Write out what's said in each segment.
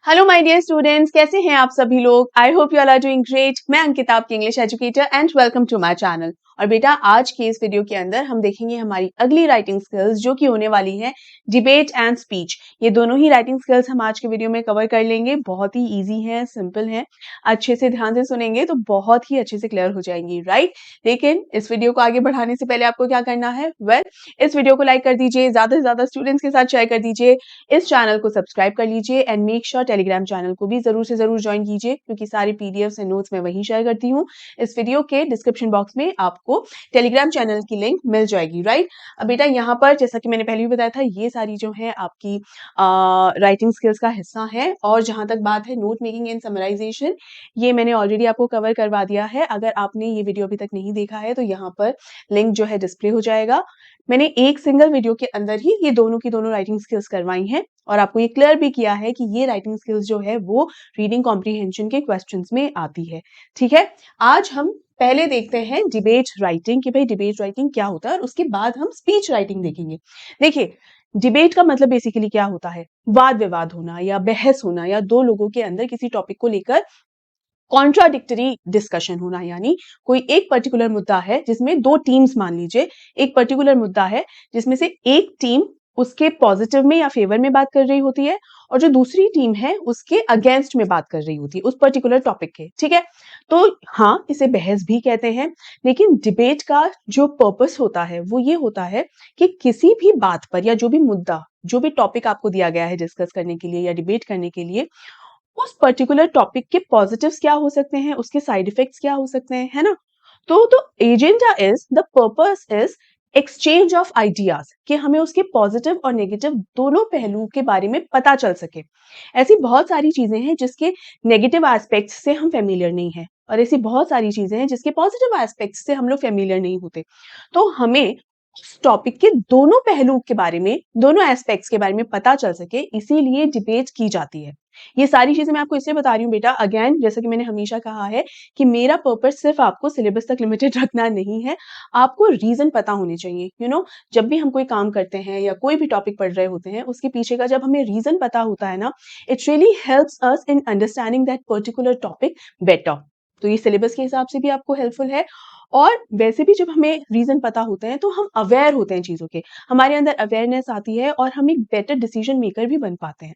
Hello my dear students, कैसे हैं आप सभी लोग। I hope you all are doing great. मैं अंकिता, आपकी English educator, and welcome to my channel. और बेटा, आज के इस वीडियो के अंदर हम देखेंगे हमारी अगली राइटिंग स्किल्स जो कि होने वाली है डिबेट एंड स्पीच। ये दोनों ही राइटिंग स्किल्स हम आज के वीडियो में कवर कर लेंगे। बहुत ही ईजी है, सिंपल है, अच्छे से ध्यान से सुनेंगे तो बहुत ही अच्छे से क्लियर हो जाएंगी, राइट। लेकिन इस वीडियो को आगे बढ़ाने से पहले आपको क्या करना है, इस वीडियो को लाइक कर दीजिए, ज्यादा से ज्यादा स्टूडेंट्स के साथ शेयर कर दीजिए, इस चैनल को सब्सक्राइब कर लीजिए and make sure Telegram channel को भी जरूर से जरूर ज्वाइन कीजिए, क्योंकि सारे पीडीएफ्स एंड नोट्स मैं वहीं शेयर करती हूँ। इस वीडियो के डिस्क्रिप्शन बॉक्स में आपको टेलीग्राम चैनल की लिंक मिल जाएगी, राइट। अब बेटा, यहाँ पर जैसा कि मैंने पहले भी बताया था, ये सारी जो है आपकी राइटिंग स्किल्स का हिस्सा है। और जहां तक बात है नोट मेकिंग एंड समराइजेशन, ये मैंने ऑलरेडी आपको कवर करवा दिया है। अगर आपने ये वीडियो अभी तक नहीं देखा है तो यहाँ पर लिंक जो है डिस्प्ले हो जाएगा। मैंने एक सिंगल वीडियो के अंदर ही ये दोनों की दोनों राइटिंग स्किल्स करवाई हैं और आपको ये क्लियर भी किया है कि ये राइटिंग स्किल्स जो है वो रीडिंग कॉम्प्रिहेंशन के क्वेश्चंस में आती है, ठीक है। आज हम पहले देखते हैं डिबेट राइटिंग कि भाई डिबेट राइटिंग क्या होता है, और उसके बाद हम स्पीच राइटिंग देखेंगे। देखिए, डिबेट का मतलब बेसिकली क्या होता है, वाद विवाद होना या बहस होना, या दो लोगों के अंदर किसी टॉपिक को लेकर कॉन्ट्राडिक्टरी डिस्कशन होना। यानी कोई एक पर्टिकुलर मुद्दा है जिसमें दो टीम्स, मान लीजिए एक पर्टिकुलर मुद्दा है जिसमें से एक टीम उसके पॉजिटिव में या फेवर में बात कर रही होती है और जो दूसरी टीम है उसके अगेंस्ट में बात कर रही होती है उस पर्टिकुलर टॉपिक के, ठीक है। तो हाँ, इसे बहस भी कहते हैं। लेकिन डिबेट का जो पर्पस होता है वो ये होता है कि किसी भी बात पर या जो भी मुद्दा, जो भी टॉपिक आपको दिया गया है डिस्कस करने के लिए या डिबेट करने के लिए, उस पर्टिकुलर टॉपिक के पॉजिटिव्स क्या हो सकते हैं, उसके साइड इफेक्ट्स क्या हो सकते हैं, है ना। तो agenda is, the purpose is exchange of ideas, कि हमें उसके पॉजिटिव और नेगेटिव दोनों पहलुओं के बारे में पता चल सके। ऐसी बहुत सारी चीजें हैं जिसके नेगेटिव एस्पेक्ट्स से हम फेमिलियर नहीं है, और ऐसी बहुत सारी चीजें हैं जिसके पॉजिटिव एस्पेक्ट्स से हम लोग फेमिलियर नहीं होते। तो हमें उस टॉपिक के दोनों पहलुओं के बारे में, दोनों एस्पेक्ट्स के बारे में पता चल सके, इसीलिए डिबेट की जाती है। ये सारी चीजें मैं आपको इसलिए बता रही हूँ बेटा, अगेन जैसे कि मैंने हमेशा कहा है कि मेरा पर्पस सिर्फ आपको सिलेबस तक लिमिटेड रखना नहीं है। आपको रीजन पता होने चाहिए, जब भी हम कोई काम करते हैं या कोई भी टॉपिक पढ़ रहे होते हैं, उसके पीछे का जब हमें रीजन पता होता है ना, it really helps us in understanding that particular topic better. तो ये सिलेबस के हिसाब से भी आपको हेल्पफुल है। और वैसे भी जब हमें रीजन पता होते हैं तो हम अवेयर होते हैं चीजों के, हमारे अंदर अवेयरनेस आती है और हम एक बेटर डिसीजन मेकर भी बन पाते हैं,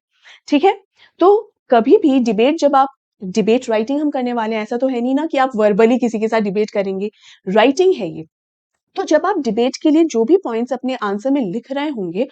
ठीक है। तो कभी भी डिबेट, जब आप डिबेट राइटिंग हम करने वाले हैं, ऐसा तो है नहीं ना कि आप वर्बली किसी के साथ डिबेट करेंगे, राइटिंग है ये। तो जब आप डिबेट के लिए जो भी पॉइंट्स अपने आंसर में लिख रहे होंगे,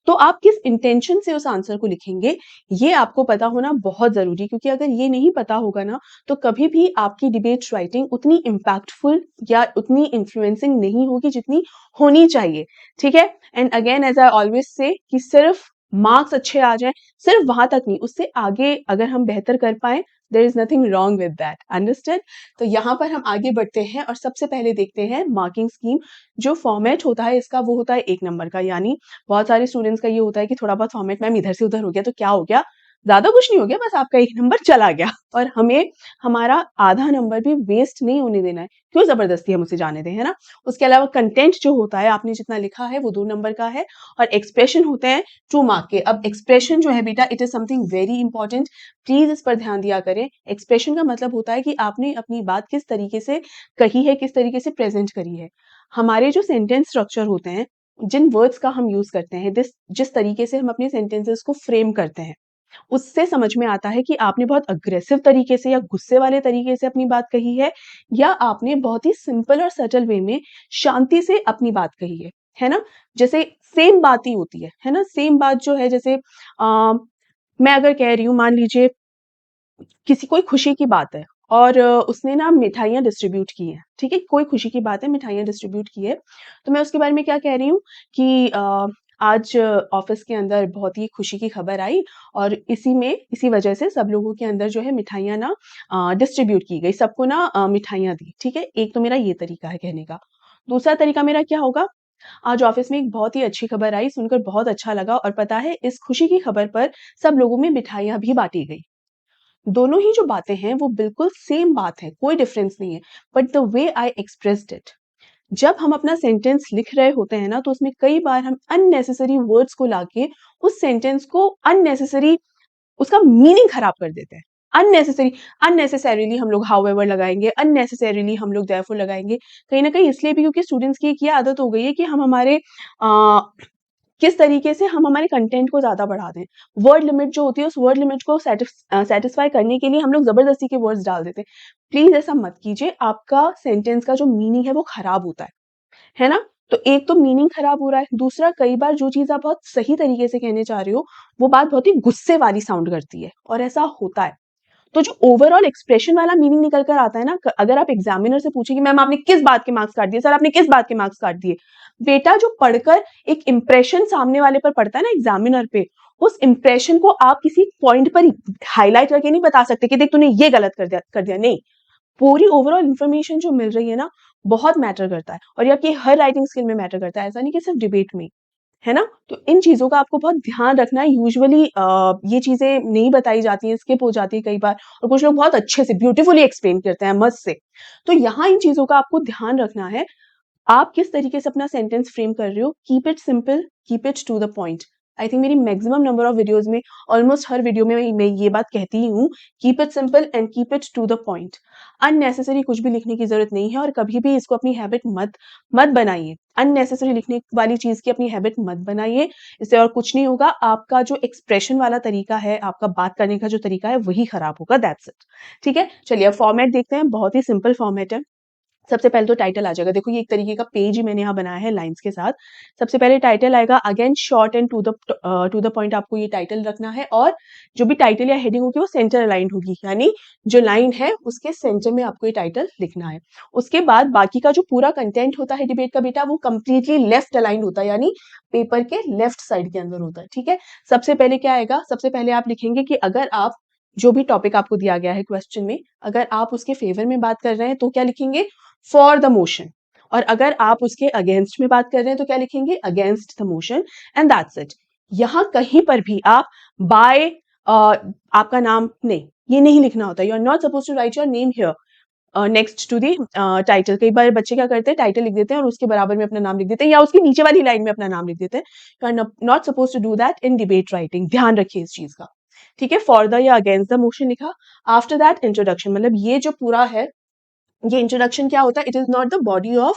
तो आप किस इंटेंशन से उस आंसर को लिखेंगे, ये आपको पता होना बहुत जरूरी। क्योंकि अगर ये नहीं पता होगा ना, तो कभी भी आपकी डिबेट राइटिंग उतनी इम्पैक्टफुल या उतनी इन्फ्लुएंसिंग नहीं होगी जितनी होनी चाहिए, ठीक है। And again, as I always say, कि सिर्फ मार्क्स अच्छे आ जाएं, सिर्फ वहां तक नहीं, उससे आगे अगर हम बेहतर कर पाए, there is nothing wrong with that, understand. तो यहाँ पर हम आगे बढ़ते हैं और सबसे पहले देखते हैं मार्किंग स्कीम। जो फॉर्मेट होता है इसका, वो होता है 1 नंबर का। यानी बहुत सारे स्टूडेंट्स का ये होता है कि थोड़ा बहुत फॉर्मेट मैम इधर से उधर हो गया तो क्या हो गया, ज्यादा कुछ नहीं हो गया, बस आपका 1 नंबर चला गया। और हमें हमारा आधा नंबर भी वेस्ट नहीं होने देना है, क्यों जबरदस्ती हम उसे जाने दें, है ना। उसके अलावा कंटेंट जो होता है, आपने जितना लिखा है वो 2 नंबर का है, और एक्सप्रेशन होते हैं 2 मार्क के। अब एक्सप्रेशन जो है बेटा, it is something very important, please इस पर ध्यान दिया करें। एक्सप्रेशन का मतलब होता है कि आपने अपनी बात किस तरीके से कही है, किस तरीके से प्रेजेंट करी है। हमारे जो सेंटेंस स्ट्रक्चर होते हैं, जिन वर्ड्स का हम यूज करते हैं, जिस तरीके से हम अपने सेंटेंसेस को फ्रेम करते हैं, उससे समझ में आता है कि आपने बहुत अग्रेसिव तरीके से या गुस्से वाले तरीके से अपनी बात कही है, या आपने बहुत ही सिंपल और सटल वे में शांति से अपनी बात कही है ना। जैसे सेम बात ही होती है ना, सेम बात जो है, जैसे मैं अगर कह रही हूँ, मान लीजिए किसी कोई खुशी की बात है और उसने ना मिठाइयाँ डिस्ट्रीब्यूट की हैं, ठीक है, कोई खुशी की बात है, मिठाइयाँ डिस्ट्रीब्यूट की है, तो मैं उसके बारे में क्या कह रही हूँ कि आज ऑफिस के अंदर बहुत ही खुशी की खबर आई, और इसी वजह से सब लोगों के अंदर जो है मिठाइयाँ ना डिस्ट्रीब्यूट की गई, सबको ना मिठाइयाँ दी, ठीक है। एक तो मेरा ये तरीका है कहने का। दूसरा तरीका मेरा क्या होगा, आज ऑफिस में एक बहुत ही अच्छी खबर आई, सुनकर बहुत अच्छा लगा, और पता है इस खुशी की खबर पर सब लोगों में मिठाइयाँ भी बांटी गई। दोनों ही जो बातें हैं वो बिल्कुल सेम बात है, कोई डिफरेंस नहीं है, but the way I expressed it. जब हम अपना सेंटेंस लिख रहे होते हैं ना, तो उसमें कई बार हम अननेसेसरी वर्ड्स को लाके उस सेंटेंस को उसका मीनिंग खराब कर देते हैं। अननेसेसरीली हम लोग हाउएवर लगाएंगे, अननेसेसरीली हम लोग देयरफॉर लगाएंगे, कहीं ना कहीं इसलिए भी क्योंकि स्टूडेंट्स की एक ये आदत हो गई है कि हम हमारे किस तरीके से हम हमारे कंटेंट को ज्यादा बढ़ा दें। वर्ड लिमिट जो होती है उस वर्ड लिमिट को सेटिस्फाई करने के लिए हम लोग जबरदस्ती के वर्ड्स डाल देते हैं। प्लीज ऐसा मत कीजिए, आपका सेंटेंस का जो मीनिंग है वो खराब होता है ना। तो एक तो मीनिंग खराब हो रहा है, दूसरा कई बार जो चीज आप बहुत सही तरीके से कहने चाह रहे हो वो बात बहुत ही गुस्से वाली साउंड करती है, और ऐसा होता है। तो जो ओवरऑल एक्सप्रेशन वाला मीनिंग निकल कर आता है ना, अगर आप एग्जामिनर से पूछे कि मैम आपने किस बात के मार्क्स काट दिए, सर आपने किस बात के मार्क्स काट दिए, बेटा जो पढ़कर एक इंप्रेशन सामने वाले पर पड़ता है ना एग्जामिनर पे, उस इंप्रेशन को आप किसी पॉइंट पर हाईलाइट करके नहीं बता सकते कि देख तूने ये गलत कर दिया नहीं। पूरी ओवरऑल इन्फॉर्मेशन जो मिल रही है ना, बहुत मैटर करता है, और ये आपकी हर राइटिंग स्किल में मैटर करता है, ऐसा नहीं कि सिर्फ डिबेट में, है ना। तो इन चीजों का आपको बहुत ध्यान रखना है। यूजुअली ये चीजें नहीं बताई जाती हैं, स्किप हो जाती है कई बार, और कुछ लोग बहुत अच्छे से ब्यूटीफुली एक्सप्लेन करते हैं मस्त से। तो यहाँ इन चीजों का आपको ध्यान रखना है। आप किस तरीके से अपना सेंटेंस फ्रेम कर रहे हो, keep it simple, keep it to the point. I think मेरी मैक्सिमम नंबर ऑफ वीडियोज में, ऑलमोस्ट हर वीडियो में मैं ये बात कहती ही हूँ, keep it simple and keep it to the point. Unnecessary कुछ भी लिखने की जरूरत नहीं है, और कभी भी इसको अपनी हैबिट मत मत बनाइए। अननेसेसरी लिखने वाली चीज की अपनी हैबिट मत बनाइए, इससे और कुछ नहीं होगा। आपका जो एक्सप्रेशन वाला तरीका है, आपका बात करने का जो तरीका है, वही खराब होगा। That's it. ठीक है, चलिए अब फॉर्मेट देखते हैं। बहुत ही सिंपल फॉर्मेट है। सबसे पहले तो टाइटल आ जाएगा। देखो ये एक तरीके का पेज ही मैंने यहाँ बनाया है लाइंस के साथ। सबसे पहले टाइटल आएगा, again short and to the point आपको ये टाइटल रखना है, और जो भी टाइटल या हेडिंग होगी वो सेंटर अलाइंड होगी, यानी जो लाइन है उसके सेंटर में आपको ये टाइटल लिखना है। उसके बाद बाकी का जो पूरा कंटेंट होता है डिबेट का बेटा, वो कंप्लीटली लेफ्ट अलाइंड होता है, यानी पेपर के लेफ्ट साइड के अंदर होता है। ठीक है, सबसे पहले क्या आएगा, सबसे पहले आप लिखेंगे कि अगर आप जो भी टॉपिक आपको दिया गया है क्वेश्चन में, अगर आप उसके फेवर में बात कर रहे हैं तो क्या लिखेंगे, फॉर द मोशन। और अगर आप उसके अगेंस्ट में बात कर रहे हैं तो क्या लिखेंगे, against the motion, and that's it. यहां कहीं पर भी आप बाय आपका नाम नहीं, ये नहीं लिखना होता। You are not suppose to write your name here next to the title. कई बार बच्चे क्या करते हैं, टाइटल लिख देते हैं और उसके बराबर में अपना नाम लिख देते हैं, या उसके नीचे वाली लाइन में अपना नाम लिख देते हैं। You are not suppose to do that in debate writing, ध्यान रखिए इस चीज का। ठीक है, फॉर द या अगेंस्ट द मोशन लिखा। आफ्टर दैट इंट्रोडक्शन, मतलब ये जो पूरा है, ये इंट्रोडक्शन क्या होता है, it is not the body of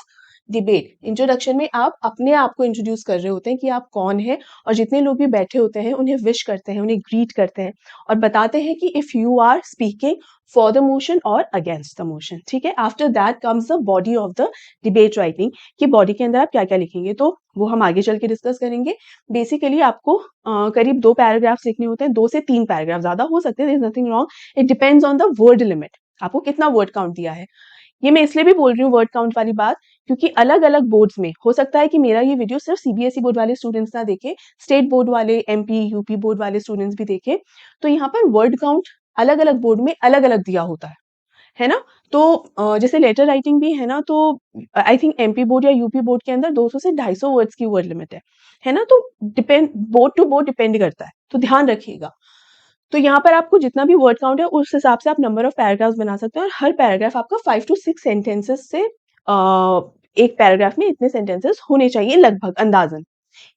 debate. Introduction में आप अपने आप को इंट्रोड्यूस कर रहे होते हैं कि आप कौन है, और जितने लोग भी बैठे होते हैं उन्हें विश करते हैं, उन्हें ग्रीट करते हैं, और बताते हैं कि if you are speaking for the motion और अगेंस्ट द मोशन। ठीक है, after that comes the body of the debate writing, कि बॉडी के अंदर आप क्या क्या लिखेंगे, तो वो हम आगे चल के डिस्कस करेंगे। बेसिकली आपको करीब 2 पैराग्राफ्स लिखने होते हैं, 2 से 3 पैराग्राफ, ज्यादा हो सकते हैं, there is nothing wrong, it depends on the word limit, आपको कितना वर्ड काउंट दिया है। ये मैं इसलिए भी बोल रही हूँ वर्ड काउंट वाली बात, क्योंकि अलग अलग बोर्ड्स में हो सकता है कि मेरा ये वीडियो सिर्फ सीबीएसई बोर्ड वाले स्टूडेंट्स ना देखे, स्टेट बोर्ड वाले, एमपी यूपी बोर्ड वाले स्टूडेंट्स भी देखे, तो यहाँ पर वर्ड काउंट अलग अलग बोर्ड में अलग अलग दिया होता है ना। तो जैसे लेटर राइटिंग भी है ना, तो आई थिंक एमपी बोर्ड या यूपी बोर्ड के अंदर 200 से 250 वर्ड्स की वर्ड लिमिट है ना। तो depend, board to board depend करता है, तो ध्यान रखिएगा। तो यहाँ पर आपको जितना भी वर्ड काउंट है उस हिसाब से आप नंबर ऑफ पैराग्राफ्स बना सकते हैं, और हर पैराग्राफ आपका 5 to 6 सेंटेंसेस से एक पैराग्राफ में इतने सेंटेंसेस होने चाहिए लगभग अंदाजन।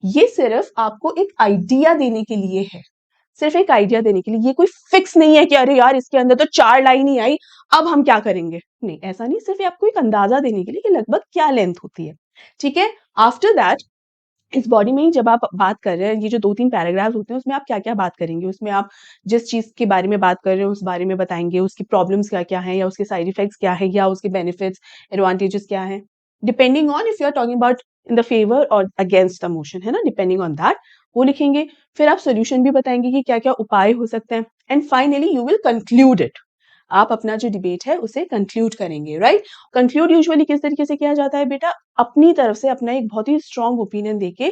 ये सिर्फ आपको एक आइडिया देने के लिए है, सिर्फ एक आइडिया देने के लिए। ये कोई फिक्स नहीं है कि अरे यार इसके अंदर तो 4 लाइन ही आई, अब हम क्या करेंगे, नहीं ऐसा नहीं, सिर्फ आपको एक अंदाजा देने के लिए कि लगभग क्या लेंथ होती है। ठीक है, आफ्टर दैट इस बॉडी में ही जब आप बात कर रहे हैं, ये जो 2-3 पैराग्राफ होते हैं उसमें आप क्या क्या बात करेंगे, उसमें आप जिस चीज के बारे में बात कर रहे हो उस बारे में बताएंगे, उसकी प्रॉब्लम्स क्या क्या हैं, या उसके साइड इफेक्ट्स क्या है, या उसके बेनिफिट्स एडवांटेजेस क्या है, depending on if you are talking about in the favour और अगेंस्ट द मोशन, है ना, डिपेंडिंग ऑन दैट वो लिखेंगे। फिर आप सोल्यूशन भी बताएंगे कि क्या क्या उपाय हो सकते हैं, and finally you will conclude it. आप अपना जो डिबेट है उसे कंक्लूड करेंगे, राइट। कंक्लूड यूजुअली किस तरीके से किया जाता है बेटा, अपनी तरफ से अपना एक बहुत ही स्ट्रॉन्ग ओपिनियन देके,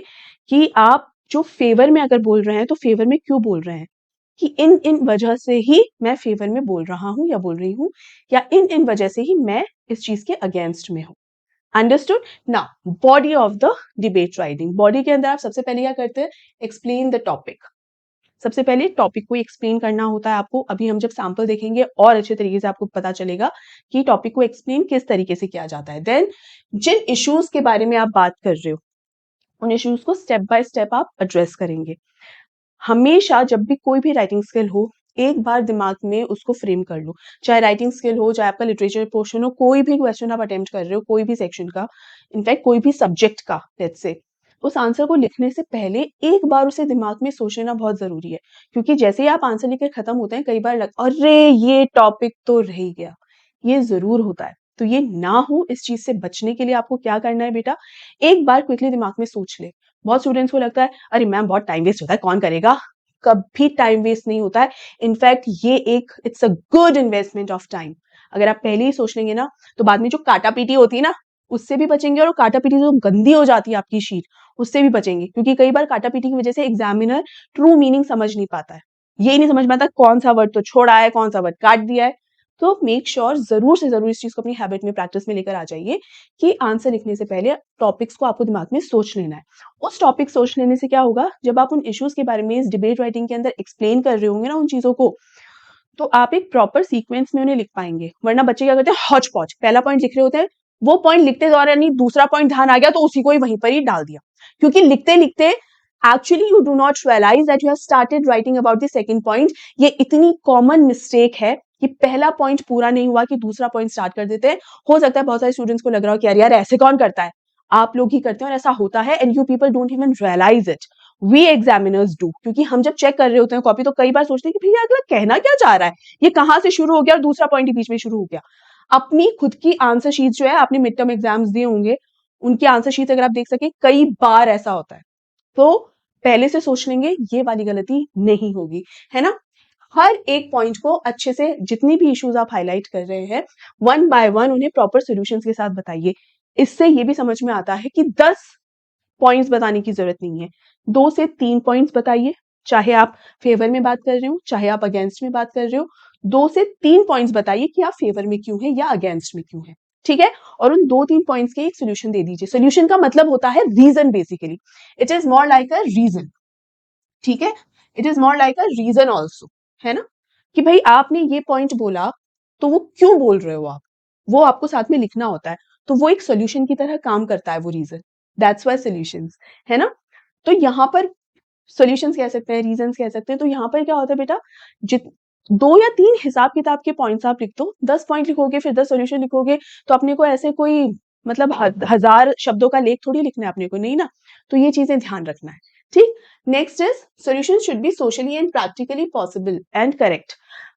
कि आप जो फेवर में अगर बोल रहे हैं तो फेवर में क्यों बोल रहे हैं, कि इन इन वजह से ही मैं फेवर में बोल रहा हूं या बोल रही हूँ, या इन इन वजह से ही मैं इस चीज के अगेंस्ट में हूँ। Understood. Now body of the debate writing, body के अंदर आप सबसे पहले क्या करते हैं, एक्सप्लेन द टॉपिक। सबसे पहले टॉपिक को एक्सप्लेन करना होता है आपको। अभी हम जब सैंपल देखेंगे और अच्छे तरीके से आपको पता चलेगा कि टॉपिक को एक्सप्लेन किस तरीके से किया जाता है। देन जिन इश्यूज के बारे में आप बात कर रहे हो उन इश्यूज को स्टेप बाय स्टेप आप एड्रेस करेंगे। हमेशा जब भी कोई भी राइटिंग स्किल हो, एक बार दिमाग में उसको फ्रेम कर लो। चाहे राइटिंग स्किल हो, चाहे आपका लिटरेचर पोर्शन हो, कोई भी क्वेश्चन आप अटेम्प्ट कर रहे हो, कोई भी सेक्शन का, इनफैक्ट कोई भी सब्जेक्ट का, लेट्स से, उस आंसर को लिखने से पहले एक बार उसे दिमाग में सोच लेना बहुत ज़रूरी है। क्योंकि जैसे ही आप आंसर लिखकर खत्म होते हैं, कई बार अरे! ये टॉपिक तो रह ही गया। ये ज़रूर होता है। तो ये ना हो, इस चीज़ से बचने के लिए आपको क्या करना है बेटा, एक बार क्विकली दिमाग में सोच ले। बहुत स्टूडेंट्स को लगता है, अरे मैम बहुत टाइम वेस्ट होता है, कौन करेगा? कभी टाइम वेस्ट नहीं होता है। इनफैक्ट ये एक it's a good investment of time. अगर आप पहले ही सोच लेंगे ना, तो बाद में जो काटा-पीटी होती है ना, उससे भी बचेंगे, और काटा-पीटी जो गंदी हो जाती है आपकी शीट, उससे भी बचेंगे। क्योंकि कई बार काटा-पीटी की वजह से एग्जामिनर ट्रू मीनिंग समझ नहीं पाता है। ये नहीं समझ पाता कौन-सा वर्ड तो छोड़ा है, कौन-सा वर्ड काट दिया है। तो मेक श्योर ज़रूर से ज़रूर इस चीज़ को अपनी हैबिट में, प्रैक्टिस में लेकर आ जाइए कि आंसर लिखने से पहले टॉपिक्स को आपको दिमाग में सोच लेना है। उस टॉपिक सोच लेने से क्या होगा, जब आप उन इश्यूज़ के बारे में इस डिबेट राइटिंग के अंदर एक्सप्लेन कर रहे होंगे ना उन चीज़ों को, तो आप एक प्रॉपर सीक्वेंस में उन्हें लिख पाएँगे। वरना बच्चे क्या करते हैं, हौच-पौच, पहला पॉइंट लिख रहे होते हैं, वो पॉइंट लिखते दौरान ही दूसरा पॉइंट ध्यान आ गया तो उसी को ही वहीं पर ही डाल दिया। क्योंकि लिखते-लिखते actually you do not realize that you have started writing about the second point. ये इतनी कॉमन मिस्टेक है कि पहला पॉइंट पूरा नहीं हुआ कि दूसरा पॉइंट स्टार्ट कर देते हैं। हो सकता है बहुत सारे स्टूडेंट्स को लग रहा हो कि अरे यार ऐसे कौन करता है? आप लोग ही करते हैं और ऐसा होता है, and you people don't even realise it. We examiners do, क्योंकि हम जब चेक कर रहे होते हैं कॉपी, तो कई बार सोचते हैं कि भैया अगला कहना क्या चाह रहा है, ये कहाँ से शुरू हो गया और दूसरा पॉइंट ही बीच में शुरू हो गया। अपनी खुद की आंसर शीट जो है, आपने मिड टर्म एग्जाम्स दिए होंगे, उनकी आंसर शीट अगर आप देख सके, कई बार ऐसा होता है। तो पहले से सोच लेंगे, ये वाली गलती नहीं होगी, है ना? हर एक पॉइंट को अच्छे से, जितनी भी इश्यूज आप हाईलाइट कर रहे हैं, वन बाय वन उन्हें प्रॉपर सॉल्यूशंस के साथ बताइए। इससे ये भी समझ में आता है कि 10 पॉइंट्स बताने की जरूरत नहीं है, 2 से 3 पॉइंट्स बताइए। चाहे आप फेवर में बात कर रहे हो, चाहे आप अगेंस्ट में बात कर रहे हो, 2 से 3 पॉइंट्स बताइए कि आप फेवर में क्यों है या अगेंस्ट में क्यों है। ठीक है? और उन 2-3 पॉइंट्स के एक सोल्यूशन दे दीजिए। सोल्यूशन का मतलब होता है reason, basically it is more like a reason. ठीक है? It is more like a reason also, है ना? कि भाई आपने ये पॉइंट बोला, तो वो क्यों बोल रहे हो आप, वो आपको साथ में लिखना होता है। तो वो एक सोल्यूशन की तरह काम करता है वो रीजन। दैट्स वाई सोल्यूशंस, है ना? तो यहाँ पर सॉल्यूशंस कह सकते हैं, रीजंस कह सकते हैं। तो यहाँ पर क्या होता है बेटा, जित 2 या 3 हिसाब किताब के पॉइंट्स आप लिख दो। 10 पॉइंट लिखोगे, फिर 10 सॉल्यूशन लिखोगे, तो अपने को ऐसे कोई मतलब हजार शब्दों का लेख थोड़ी लिखना है अपने को, नहीं ना? तो ये चीजें ध्यान रखना है। ठीक? Next is solution should be socially and practically possible and correct.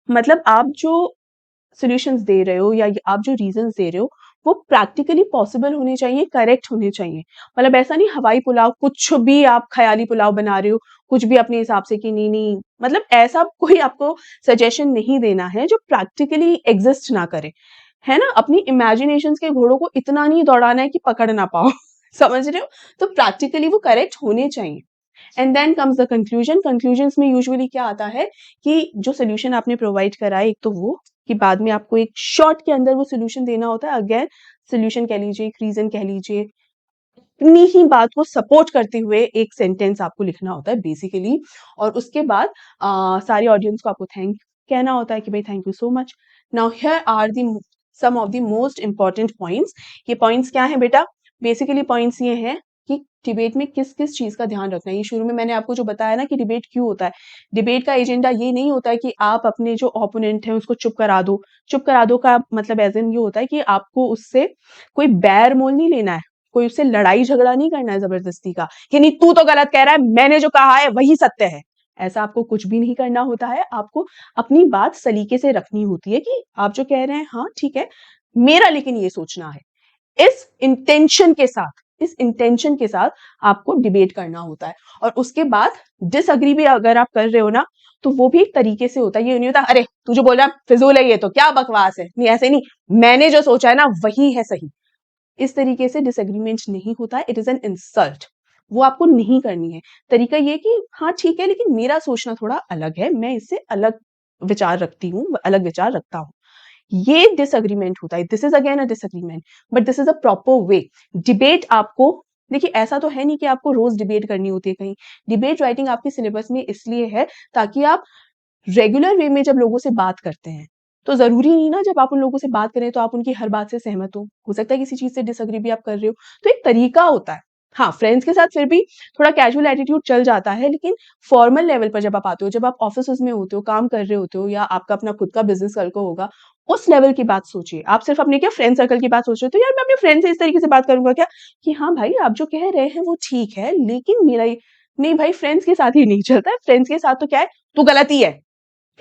मतलब आप जो सॉल्यूशंस दे रहे हो या आप जो रीजंस दे रहे हो, वो प्रैक्टिकली पॉसिबल होने चाहिए, करेक्ट होने चाहिए। मतलब ऐसा नहीं हवाई पुलाव, कुछ भी आप ख्याली पुलाव बना रहे हो, कुछ भी अपने हिसाब से कि नहीं नहीं, मतलब ऐसा कोई आपको सजेशन नहीं देना है जो प्रैक्टिकली एग्जिस्ट ना करे, है ना? अपनी इमेजिनेशन के घोड़ों को इतना नहीं दौड़ाना है कि पकड़ ना पाओ। समझ रहे हो? तो प्रैक्टिकली वो करेक्ट होने चाहिए। And then comes the conclusion. Conclusions में यूजुअली क्या आता है कि जो सोल्यूशन आपने प्रोवाइड करा है, एक तो वो कि बाद में आपको एक शॉर्ट के अंदर वो सोल्यूशन देना होता है। अगेन सोल्यूशन कह लीजिए, एक रीजन कह लीजिए, अपनी ही बात को सपोर्ट करते हुए एक सेंटेंस आपको लिखना होता है बेसिकली। और उसके बाद सारी ऑडियंस को आपको थैंक कहना होता है कि भाई thank you so much. Now here are the some of the most important points. ये पॉइंट्स क्या है बेटा? बेसिकली पॉइंट्स ये हैं कि डिबेट में किस किस चीज का ध्यान रखना है। ये शुरू में मैंने आपको जो बताया ना कि डिबेट क्यों होता है। डिबेट का एजेंडा ये नहीं होता है कि आप अपने जो ओपोनेंट है उसको चुप करा दो। चुप करा दो का मतलब एज इन ये होता है कि आपको उससे कोई बैर मोल नहीं लेना है, कोई उससे लड़ाई झगड़ा नहीं करना है जबरदस्ती का कि नहीं तू तो गलत कह रहा है, मैंने जो कहा है वही सत्य है। ऐसा आपको कुछ भी नहीं करना होता है। आपको अपनी बात सलीके से रखनी होती है कि आप जो कह रहे हैं हाँ ठीक है, मेरा लेकिन ये सोचना है। इस इंटेंशन के साथ आपको डिबेट करना होता है। और उसके बाद डिसअग्री भी अगर आप कर रहे हो ना, तो वो भी एक तरीके से होता है। ये नहीं होता अरे तू जो बोल रहा है फिजूल है, ये तो क्या बकवास है, नहीं ऐसे नहीं, मैंने जो सोचा है ना वही है सही। इस तरीके से डिसएग्रीमेंट नहीं होता है। इट इज एन इंसल्ट, वो आपको नहीं करनी है। तरीका ये कि हाँ ठीक है, लेकिन मेरा सोचना थोड़ा अलग है, मैं इससे अलग विचार रखती हूँ, अलग विचार रखता हूँ। ये डिसएग्रीमेंट होता है। This is again a disagreement, but this is a proper way. Debate आपको, देखिए ऐसा तो है नहीं कि आपको रोज डिबेट करनी होती है कहीं। डिबेट राइटिंग आपके सिलेबस में इसलिए है ताकि आप रेगुलर वे में जब लोगों से बात करते हैं, तो जरूरी नहीं ना जब आप उन लोगों से बात करें तो आप उनकी हर बात से सहमत हो सकता है किसी चीज से डिसएग्री भी आप कर रहे हो। तो एक तरीका होता है, हाँ, फ्रेंड्स के साथ फिर भी थोड़ा कैजुअल एटीट्यूड चल जाता है, लेकिन फॉर्मल लेवल पर जब आप आते हो, जब आप ऑफिसेज़ में होते हो, काम कर रहे होते हो या आपका अपना खुद का बिज़नेस सर्कल होगा, उस लेवल की बात सोचिए। आप सिर्फ़ अपने क्या फ्रेंड सर्कल की बात सोच रहे हो, तो यार मैं अपने फ्रेंड से इस तरीके से बात करूँगा क्या कि हाँ भाई, आप जो कह रहे हैं वो ठीक है, लेकिन मेरा ये नहीं भाई, फ्रेंड्स के साथ ही नहीं चलता है, फ्रेंड्स के साथ तो क्या है, तू गलत ही है।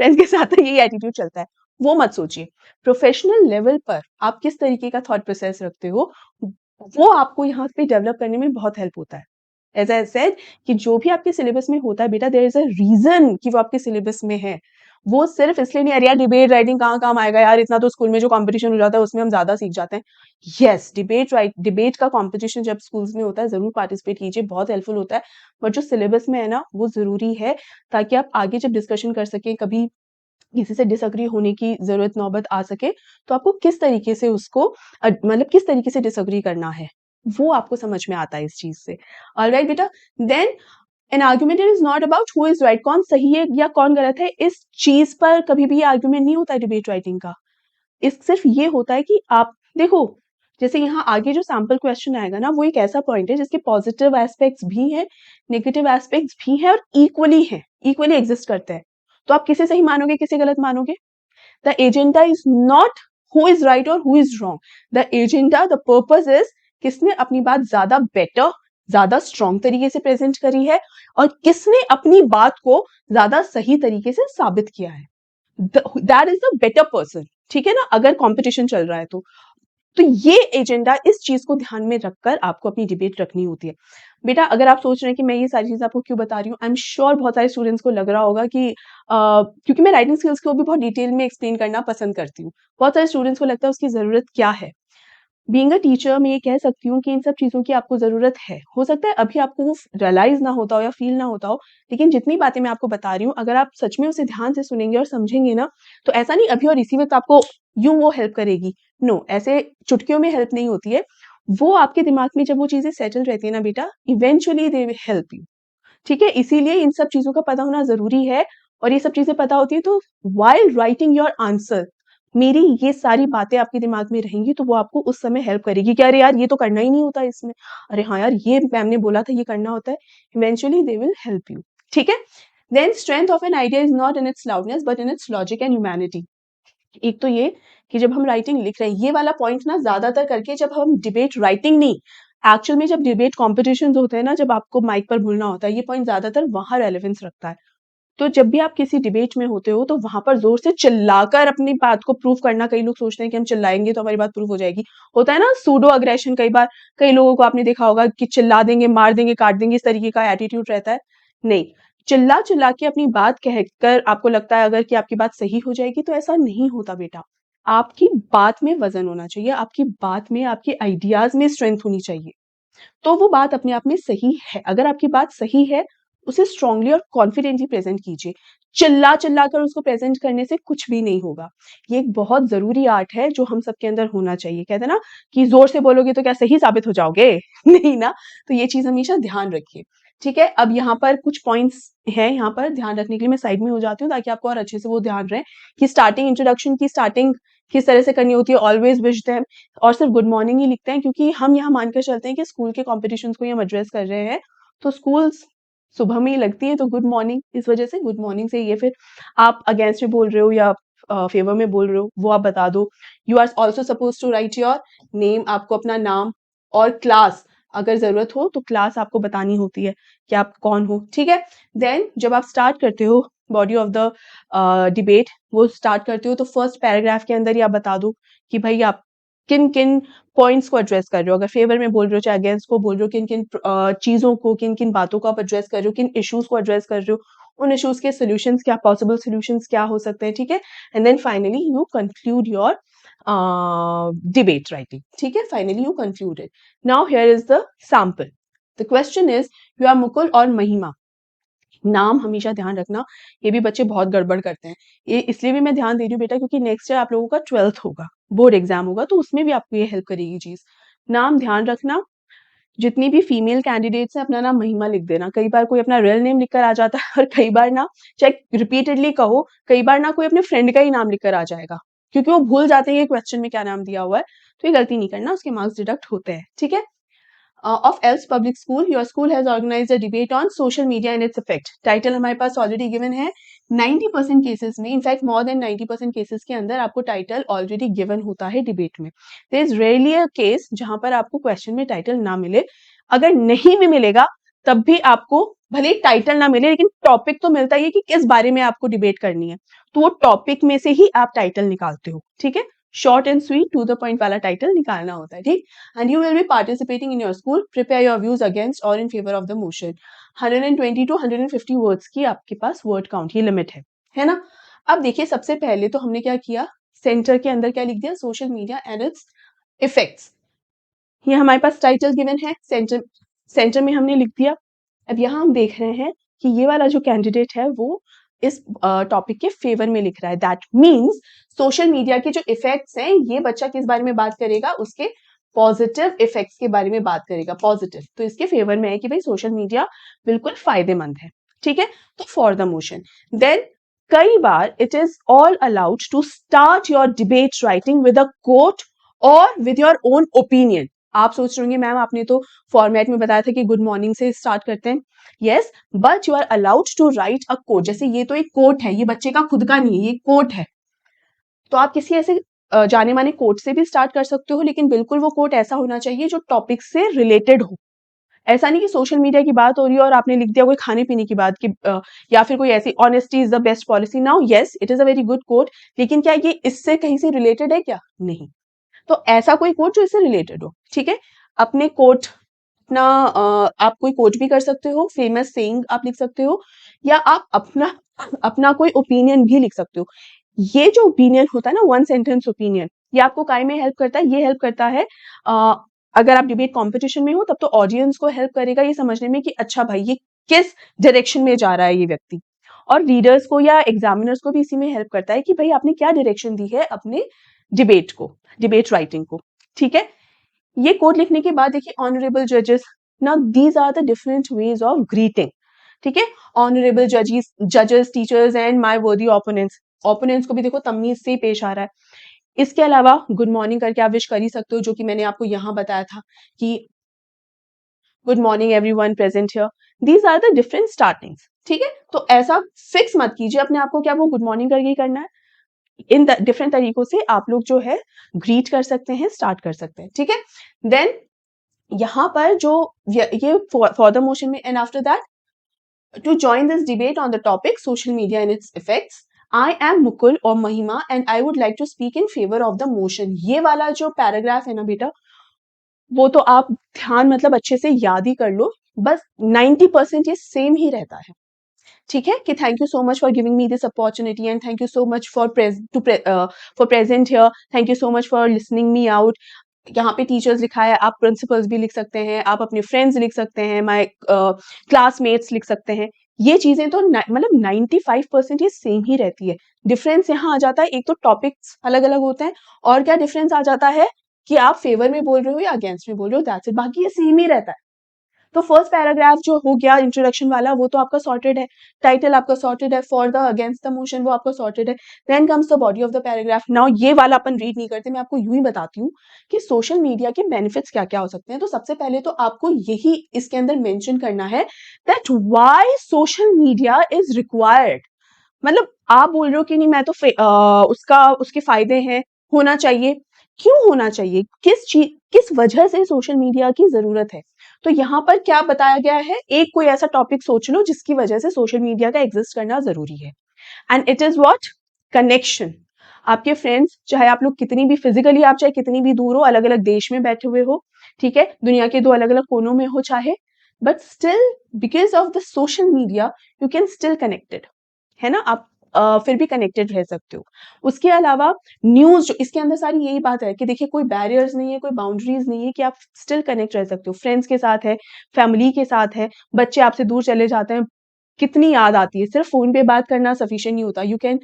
फ्रेंड्स के साथ तो यही एटीट्यूड चलता है, वो मत सोचिए। प्रोफेशनल लेवल पर आप किस तरीके का थॉट प्रोसेस रखते हो, वो आपको यहाँ पे डेवलप करने में बहुत हेल्प होता है। एज़ आई सेड कि जो भी आपके सिलेबस में होता है बेटा, देयर इज़ अ रीज़न कि वो आपके सिलेबस में है। वो सिर्फ़ इसलिए नहीं, अरे यार डिबेट राइटिंग कहाँ काम आएगा यार, इतना तो स्कूल में जो कॉम्पिटिशन हो जाता है उसमें हम ज़्यादा सीख जाते हैं। येस, डिबेट का कॉम्पिटिशन जब स्कूल्स में होता है ज़रूर पार्टिसिपेट कीजिए, बहुत हेल्पफुल होता है। बट जो सिलेबस में है ना, वो ज़रूरी है ताकि आप आगे जब डिस्कशन कर सकें, कभी किसी से डिसएग्री होने की ज़रूरत नौबत आ सके, तो आपको किस तरीके से उसको मतलब किस तरीके से डिसएग्री करना है, वो आपको समझ में आता है इस चीज़ से। ऑलराइट बेटा, then an argument is not about who is right, कौन सही है या कौन गलत है, इस चीज़ पर कभी भी आर्गुमेंट नहीं होता है डिबेट राइटिंग का। इस सिर्फ ये होता है कि आप देखो, जैसे यहाँ आगे जो सैंपल क्वेश्चन आएगा ना, वो एक ऐसा पॉइंट है जिसके पॉजिटिव एस्पेक्ट्स भी हैं, नेगेटिव एस्पेक्ट्स भी हैं और इक्वली एग्जिस्ट करते हैं। तो आप किसे सही मानोगे, किसे गलत मानोगे? The agenda is not who is right or who is wrong. The agenda, the purpose is किसने अपनी बात ज्यादा बेटर, ज्यादा स्ट्रॉन्ग तरीके से प्रेजेंट करी है और किसने अपनी बात को ज्यादा सही तरीके से साबित किया है। That is the better person. ठीक है ना, अगर कंपटीशन चल रहा है तो ये एजेंडा, इस चीज को ध्यान में रखकर आपको अपनी डिबेट रखनी होती है। बेटा अगर आप सोच रहे हैं कि मैं ये सारी चीज आपको क्यों बता रही हूँ, आई एम श्योर बहुत सारे स्टूडेंट्स को लग रहा होगा कि क्योंकि मैं राइटिंग स्किल्स को भी बहुत डिटेल में एक्सप्लेन करना पसंद करती हूँ, बहुत सारे स्टूडेंट्स को लगता है उसकी जरूरत क्या है। बीइंग अ टीचर मैं ये कह सकती हूँ कि इन सब चीज़ों की आपको ज़रूरत है। हो सकता है अभी आपको वो रियलाइज़ ना होता हो या फ़ील ना होता हो, लेकिन जितनी बातें मैं आपको बता रही हूँ, अगर आप सच में उसे ध्यान से सुनेंगे और समझेंगे ना, तो ऐसा नहीं अभी और इसी वक़्त आपको यूँ वो हेल्प करेगी। नो, ऐसे चुटकियों में हेल्प नहीं होती है। वो आपके दिमाग में जब वो चीज़ें सेटल रहती है ना बेटा, eventually they will help you. ठीक है? इसीलिए इन सब चीज़ों का पता होना ज़रूरी है और ये सब चीज़ें पता होती हैं तो व्हाइल राइटिंग योर आंसर, मेरी ये सारी बातें आपके दिमाग में रहेंगी तो वो आपको उस समय हेल्प करेगी कि अरे यार ये तो करना ही नहीं होता इसमें। अरे हाँ यार, ये मैम ने बोला था ये करना होता है। Eventually they will help you. ठीक है? Then strength of an idea is not in its loudness but in its logic and humanity. एक तो ये कि जब हम राइटिंग लिख रहे हैं, ये वाला पॉइंट ना ज़्यादातर करके जब हम डिबेट राइटिंग नहीं, एक्चुअल में जब डिबेट कॉम्पिटिशन्स होते हैं ना, जब आपको माइक पर बोलना होता है, ये पॉइंट ज़्यादातर वहाँ रेलेवेंस रखता है। तो जब भी आप किसी डिबेट में होते हो, तो वहाँ पर ज़ोर से चिल्लाकर अपनी बात को प्रूव करना, कई लोग सोचते हैं कि हम चिल्लाएँगे तो हमारी बात प्रूव हो जाएगी। होता है ना सूडो एग्रेशन, कई बार कई लोगों को आपने देखा होगा कि चिल्ला देंगे, मार देंगे, काट देंगे, इस तरीके का एटीट्यूड रहता है। नहीं, चिल्ला-चिल्ला के अपनी बात कहकर आपको लगता है अगर कि आपकी बात सही हो जाएगी, तो ऐसा नहीं होता बेटा। आपकी बात में वज़न होना चाहिए, आपकी बात में, आपके आइडियाज़ में स्ट्रेंथ होनी चाहिए। तो वो बात अपने आप में सही है। अगर आपकी बात सही है, उसे स्ट्रांगली और कॉन्फिडेंटली प्रेज़ेंट कीजिए। चिल्ला-चिल्ला कर उसको प्रेज़ेंट करने से कुछ भी नहीं होगा। ये एक बहुत ज़रूरी आर्ट है जो हम सबके अंदर होना चाहिए। कहते हैं ना कि ज़ोर से बोलोगे तो क्या सही साबित हो जाओगे? नहीं ना? तो ये चीज़ हमेशा ध्यान रखिए। ठीक है? अब यहाँ पर कुछ पॉइंट्स हैं, यहाँ पर ध्यान रखने के लिए मैं साइड में हो जाती हूँ ताकि आपको और अच्छे से वो ध्यान रहे कि स्टार्टिंग इंट्रोडक्शन की स्टार्टिंग किस तरह से करनी होती है। ऑलवेज़ विश देम और सिर्फ गुड मॉर्निंग ही लिखते हैं क्योंकि हम यहाँ मानकर चलते हैं कि स्कूल के कॉम्पिटिशन्स को ही हम एड्रेस कर रहे हैं, तो स्कूल्स सुबह में ही लगती है तो गुड मॉर्निंग, इस वजह से गुड मॉर्निंग से ये फिर आप अगेंस्ट में बोल रहे हो या फेवर में बोल रहे हो वो आप बता दो। You are also suppose to write your name, आपको अपना नाम और क्लास, अगर जरूरत हो तो क्लास आपको बतानी होती है कि आप कौन हो। ठीक है? देन जब आप स्टार्ट करते हो बॉडी ऑफ द डिबेट, वो स्टार्ट करते हो तो फर्स्ट पैराग्राफ के अंदर ही आप बता दो कि भाई आप किन किन पॉइंट्स को एड्रेस कर रहे हो। अगर फेवर में बोल रहे हो चाहे अगेंस्ट को बोल रहे हो, किन किन चीज़ों को, किन किन बातों को आप एड्रेस कर रहे हो, किन इश्यूज को एड्रेस कर रहे हो, उन इश्यूज के सोल्यूशंस क्या, पॉसिबल सोल्यूशंस क्या हो सकते हैं। ठीक है? And then finally you conclude your debate writing. ठीक है? Finally you conclude it. Now here is the sample. The question is you are Mukul और महिमा। नाम हमेशा ध्यान रखना, ये भी बच्चे बहुत गड़बड़ करते हैं। ये इसलिए भी मैं ध्यान दे रही हूँ बेटा क्योंकि नेक्स्ट ईयर आप लोगों का 12th होगा, बोर्ड एग्जाम होगा, तो उसमें भी आपको ये हेल्प करेगी चीज़। नाम ध्यान रखना, जितनी भी फीमेल कैंडिडेट्स हैं अपना नाम महिमा लिख देना। कई बार कोई अपना रियल नेम लिखकर आ जाता है और कई बार ना, चाहे रिपीटेडली कहो, कई बार ना कोई अपने फ्रेंड का ही नाम लिखकर आ जाएगा क्योंकि वो भूल जाते हैं कि क्वेश्चन में क्या नाम दिया हुआ है। तो ये गलती नहीं करना, उसके मार्क्स डिडक्ट होते हैं। ठीक है? of ELS Public School, your school has organized a debate on social media and its effect. Title हमारे पास ऑलरेडी गिवन है. 90% केसेस में, इनफैक्ट मोर देन 90% केसेस के अंदर आपको टाइटल ऑलरेडी गिवन होता है डिबेट में. There is rarely a case जहां पर आपको क्वेश्चन में टाइटल ना मिले. अगर नहीं भी मिलेगा तब भी आपको भले ही टाइटल ना मिले लेकिन टॉपिक तो मिलता ही है कि किस बारे में आपको डिबेट करनी है. तो वो टॉपिक में से ही आप टाइटल निकालते हो. ठीक है, short and sweet to the point वाला टाइटल निकालना होता है. ठीक, and you will be participating in your school. Prepare your views against और in favour of the motion. 120 to 150 words की आपके पास वर्ड काउंट की लिमिट है ना. अब देखिए, सबसे पहले तो हमने क्या किया, सेंटर के अंदर क्या लिख दिया, social media and its effects. ये हमारे पास टाइटल गिवन है, सेंटर में हमने लिख दिया. अब यहाँ हम देख रहे हैं कि ये वाला जो कैंडिडेट है वो इस टॉपिक के फेवर में लिख रहा है. दैट मीन्स सोशल मीडिया के जो इफेक्ट्स हैं, ये बच्चा किस बारे में बात करेगा, उसके पॉजिटिव इफेक्ट्स के बारे में बात करेगा. पॉजिटिव तो इसके फेवर में है कि भाई सोशल मीडिया बिल्कुल फायदेमंद है. ठीक है, तो फॉर द मोशन देन कई बार it is all allowed to start your debate writing with a quote और विद योर ओन ओपिनियन. आप सोच रहे होंगे मैम आपने तो फॉर्मेट में बताया था कि गुड मॉर्निंग से स्टार्ट करते हैं. Yes, but you are allowed to write a quote. जैसे ये तो एक कोट है, ये बच्चे का खुद का नहीं है, ये कोट है. तो आप किसी ऐसे जाने माने कोट से भी स्टार्ट कर सकते हो, लेकिन बिल्कुल वो कोट ऐसा होना चाहिए जो टॉपिक से रिलेटेड हो. ऐसा नहीं कि सोशल मीडिया की बात हो रही है और आपने लिख दिया कोई खाने पीने की बात की, या फिर कोई ऐसी honesty is the best policy. Now yes, it is a very good quote, लेकिन क्या ये इससे कहीं से रिलेटेड है क्या? नहीं. तो ऐसा कोई कोट जो इससे रिलेटेड हो. ठीक है, अपने कोट अपना आप कोई कोट भी कर सकते हो, फेमस सेइंग आप लिख सकते हो, या आप अपना अपना कोई ओपिनियन भी लिख सकते हो. ये जो ओपिनियन होता है ना, वन सेंटेंस ओपिनियन, ये आपको काय में हेल्प करता है? ये हेल्प करता है अगर आप डिबेट कंपटीशन में हो तब तो ऑडियंस को हेल्प करेगा ये समझने में कि अच्छा भाई ये किस डायरेक्शन में जा रहा है ये व्यक्ति. और रीडर्स को या एग्जामिनर्स को भी इसी में हेल्प करता है कि भाई आपने क्या डायरेक्शन दी है अपने डिबेट को, डिबेट राइटिंग को. ठीक है, ये कोड लिखने के बाद देखिए, ऑनरेबल जजेस. Now these are the different ways of greeting. ठीक है, ऑनरेबल जजेस, teachers and my worthy opponents. Opponents को भी देखो तमीज से पेश आ रहा है. इसके अलावा गुड मॉर्निंग करके आप विश कर ही सकते हो, जो कि मैंने आपको यहाँ बताया था कि good morning everyone present here. These are the different startings. ठीक है, तो ऐसा फिक्स मत कीजिए अपने आप को क्या वो गुड मॉर्निंग करके ही करना है. इन डिफरेंट तरीकों से आप लोग जो है ग्रीट कर सकते हैं, स्टार्ट कर सकते हैं. ठीक है, देन यहाँ पर जो ये फॉर द मोशन में, and after that to join this debate on the topic social media and its effects, I am Mukul और Mahima and I would like to speak in favour of the motion. ये वाला जो paragraph है ना बेटा, वो तो आप ध्यान मतलब अच्छे से याद ही कर लो. बस 90% ये सेम ही रहता है. ठीक है, कि thank you so much for giving me this opportunity and thank you so much for present here. Thank you so much for listening me out. यहाँ पे टीचर्स लिखा है, आप प्रिंसिपल्स भी लिख सकते हैं, आप अपने फ्रेंड्स लिख सकते हैं, माय क्लासमेट्स लिख सकते हैं. ये चीजें तो मतलब 95% ये सेम ही रहती है. डिफरेंस यहाँ आ जाता है, एक तो टॉपिक्स अलग अलग होते हैं, और क्या डिफरेंस आ जाता है कि आप फेवर में बोल रहे हो या अगेंस्ट में बोल रहे हो. दैट्स इट, बाकी ये सेम ही रहता है. तो फर्स्ट पैराग्राफ जो हो गया इंट्रोडक्शन वाला, वो तो आपका सॉर्टेड है. टाइटल आपका सॉर्टेड है, for the against the motion वो आपका सॉर्टेड है. Then comes the body of the paragraph. Now ये वाला अपन रीड नहीं करते, मैं आपको यूं ही बताती हूँ कि सोशल मीडिया के बेनिफिट्स क्या क्या हो सकते हैं. तो सबसे पहले तो आपको यही इसके अंदर मेंशन करना है that why social media is required. मतलब आप बोल रहे हो कि नहीं मैं तो उसके फायदे हैं, होना चाहिए. क्यों होना चाहिए, किस वजह से सोशल मीडिया की जरूरत है. तो यहाँ पर क्या बताया गया है, एक कोई ऐसा टॉपिक सोच लो जिसकी वजह से सोशल मीडिया का एग्जिस्ट करना जरूरी है. And it is what, connection. आपके फ्रेंड्स, चाहे आप लोग कितनी भी फिजिकली, आप चाहे कितनी भी दूर हो, अलग अलग देश में बैठे हुए हो, ठीक है, दुनिया के दो अलग अलग कोनों में हो चाहे, but still because of the social media you can still connected. है ना, आप फिर भी कनेक्टेड रह सकते हो. उसके अलावा न्यूज, जो इसके अंदर सारी यही बात है कि देखिए कोई बैरियर्स नहीं है, कोई बाउंड्रीज नहीं है, कि आप स्टिल कनेक्ट रह सकते हो. फ्रेंड्स के साथ है, फैमिली के साथ है, बच्चे आपसे दूर चले जाते हैं, कितनी याद आती है. सिर्फ फोन पे बात करना सफिशिएंट नहीं होता. यू कैन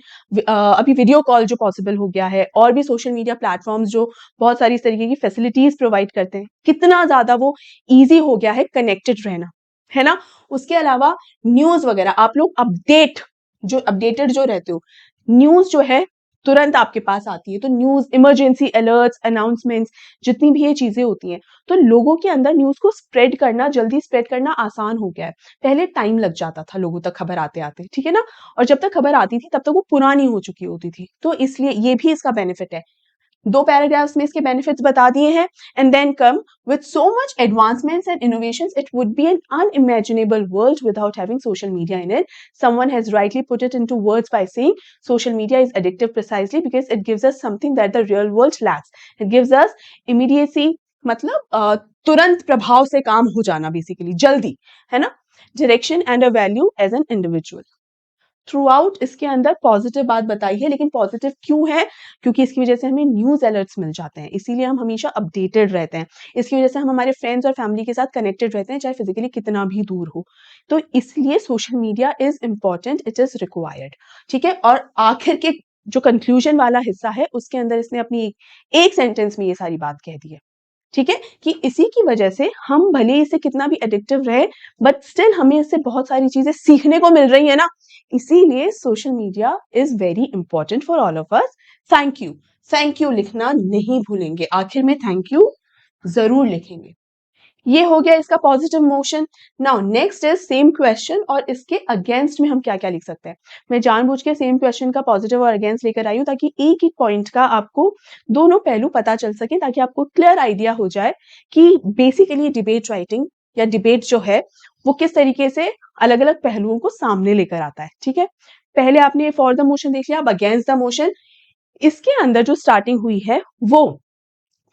अभी वीडियो कॉल जो पॉसिबल हो गया है, और भी सोशल मीडिया प्लेटफॉर्म्स जो बहुत सारी इस तरीके की फैसिलिटीज प्रोवाइड करते हैं, कितना ज्यादा वो ईजी हो गया है कनेक्टेड रहना, है ना. उसके अलावा न्यूज वगैरह, आप लोग अपडेटेड जो रहते हो, न्यूज जो है तुरंत आपके पास आती है। तो न्यूज़, इमरजेंसी अलर्ट्स, अनाउंसमेंट्स, जितनी भी ये चीज़ें होती हैं, तो लोगों के अंदर न्यूज़ को स्प्रेड करना, जल्दी स्प्रेड करना आसान हो गया है। पहले टाइम लग जाता था लोगों तक खबर आते-आते, ठीक है ना? और जब तक खबर आती थी तब तक वो पुरानी हो चुकी होती थी। तो इसलिए ये भी इसका बेनिफिट है। 2 पैराग्राफ्स में इसके बेनिफिट्स बता दिए हैं and then come with so much advancements and innovations, it would be an unimaginable world without having social media in it. Someone has rightly put it into words by saying social media is addictive precisely because it gives us something that the real world lacks. It gives us immediacy, मतलब तुरंत प्रभाव से काम हो जाना, basically जल्दी, है ना? Direction and a value as an individual. Throughout इसके अंदर पॉजिटिव बात बताई है, लेकिन पॉजिटिव क्यों है? क्योंकि इसकी वजह से हमें न्यूज़ अलर्ट्स मिल जाते हैं, इसीलिए हम हमेशा अपडेटेड रहते हैं। इसकी वजह से हम हमारे फ्रेंड्स और फैमिली के साथ कनेक्टेड रहते हैं, चाहे फिजिकली कितना भी दूर हो। तो इसलिए social media is important, it is required, ठीक है? और आखिर के जो कंक्लूजन वाला हिस्सा है, उसके अंदर इसने अपनी एक सेंटेंस में ये सारी बात कह दी है, ठीक है? कि इसी की वजह से हम भले इसे कितना भी एडिक्टिव रहे, बट स्टिल हमें इससे बहुत सारी चीजें सीखने को मिल रही है ना। इसीलिए social media is very important for all of us. Thank you लिखना नहीं भूलेंगे, आखिर में थैंक यू जरूर लिखेंगे। ये हो गया इसका positive motion. Now next is same question और इसके अगेंस्ट में हम क्या क्या लिख सकते हैं। मैं जानबूझ के सेम क्वेश्चन का पॉजिटिव और अगेंस्ट लेकर आई हूं ताकि एक ही पॉइंट का आपको दोनों पहलू पता चल सके, ताकि आपको क्लियर आइडिया हो जाए कि बेसिकली डिबेट राइटिंग या डिबेट जो है वो किस तरीके से अलग अलग पहलुओं को सामने लेकर आता है, ठीक है? पहले आपने फॉर द मोशन देख लिया, अब अगेंस्ट द मोशन। इसके अंदर जो स्टार्टिंग हुई है वो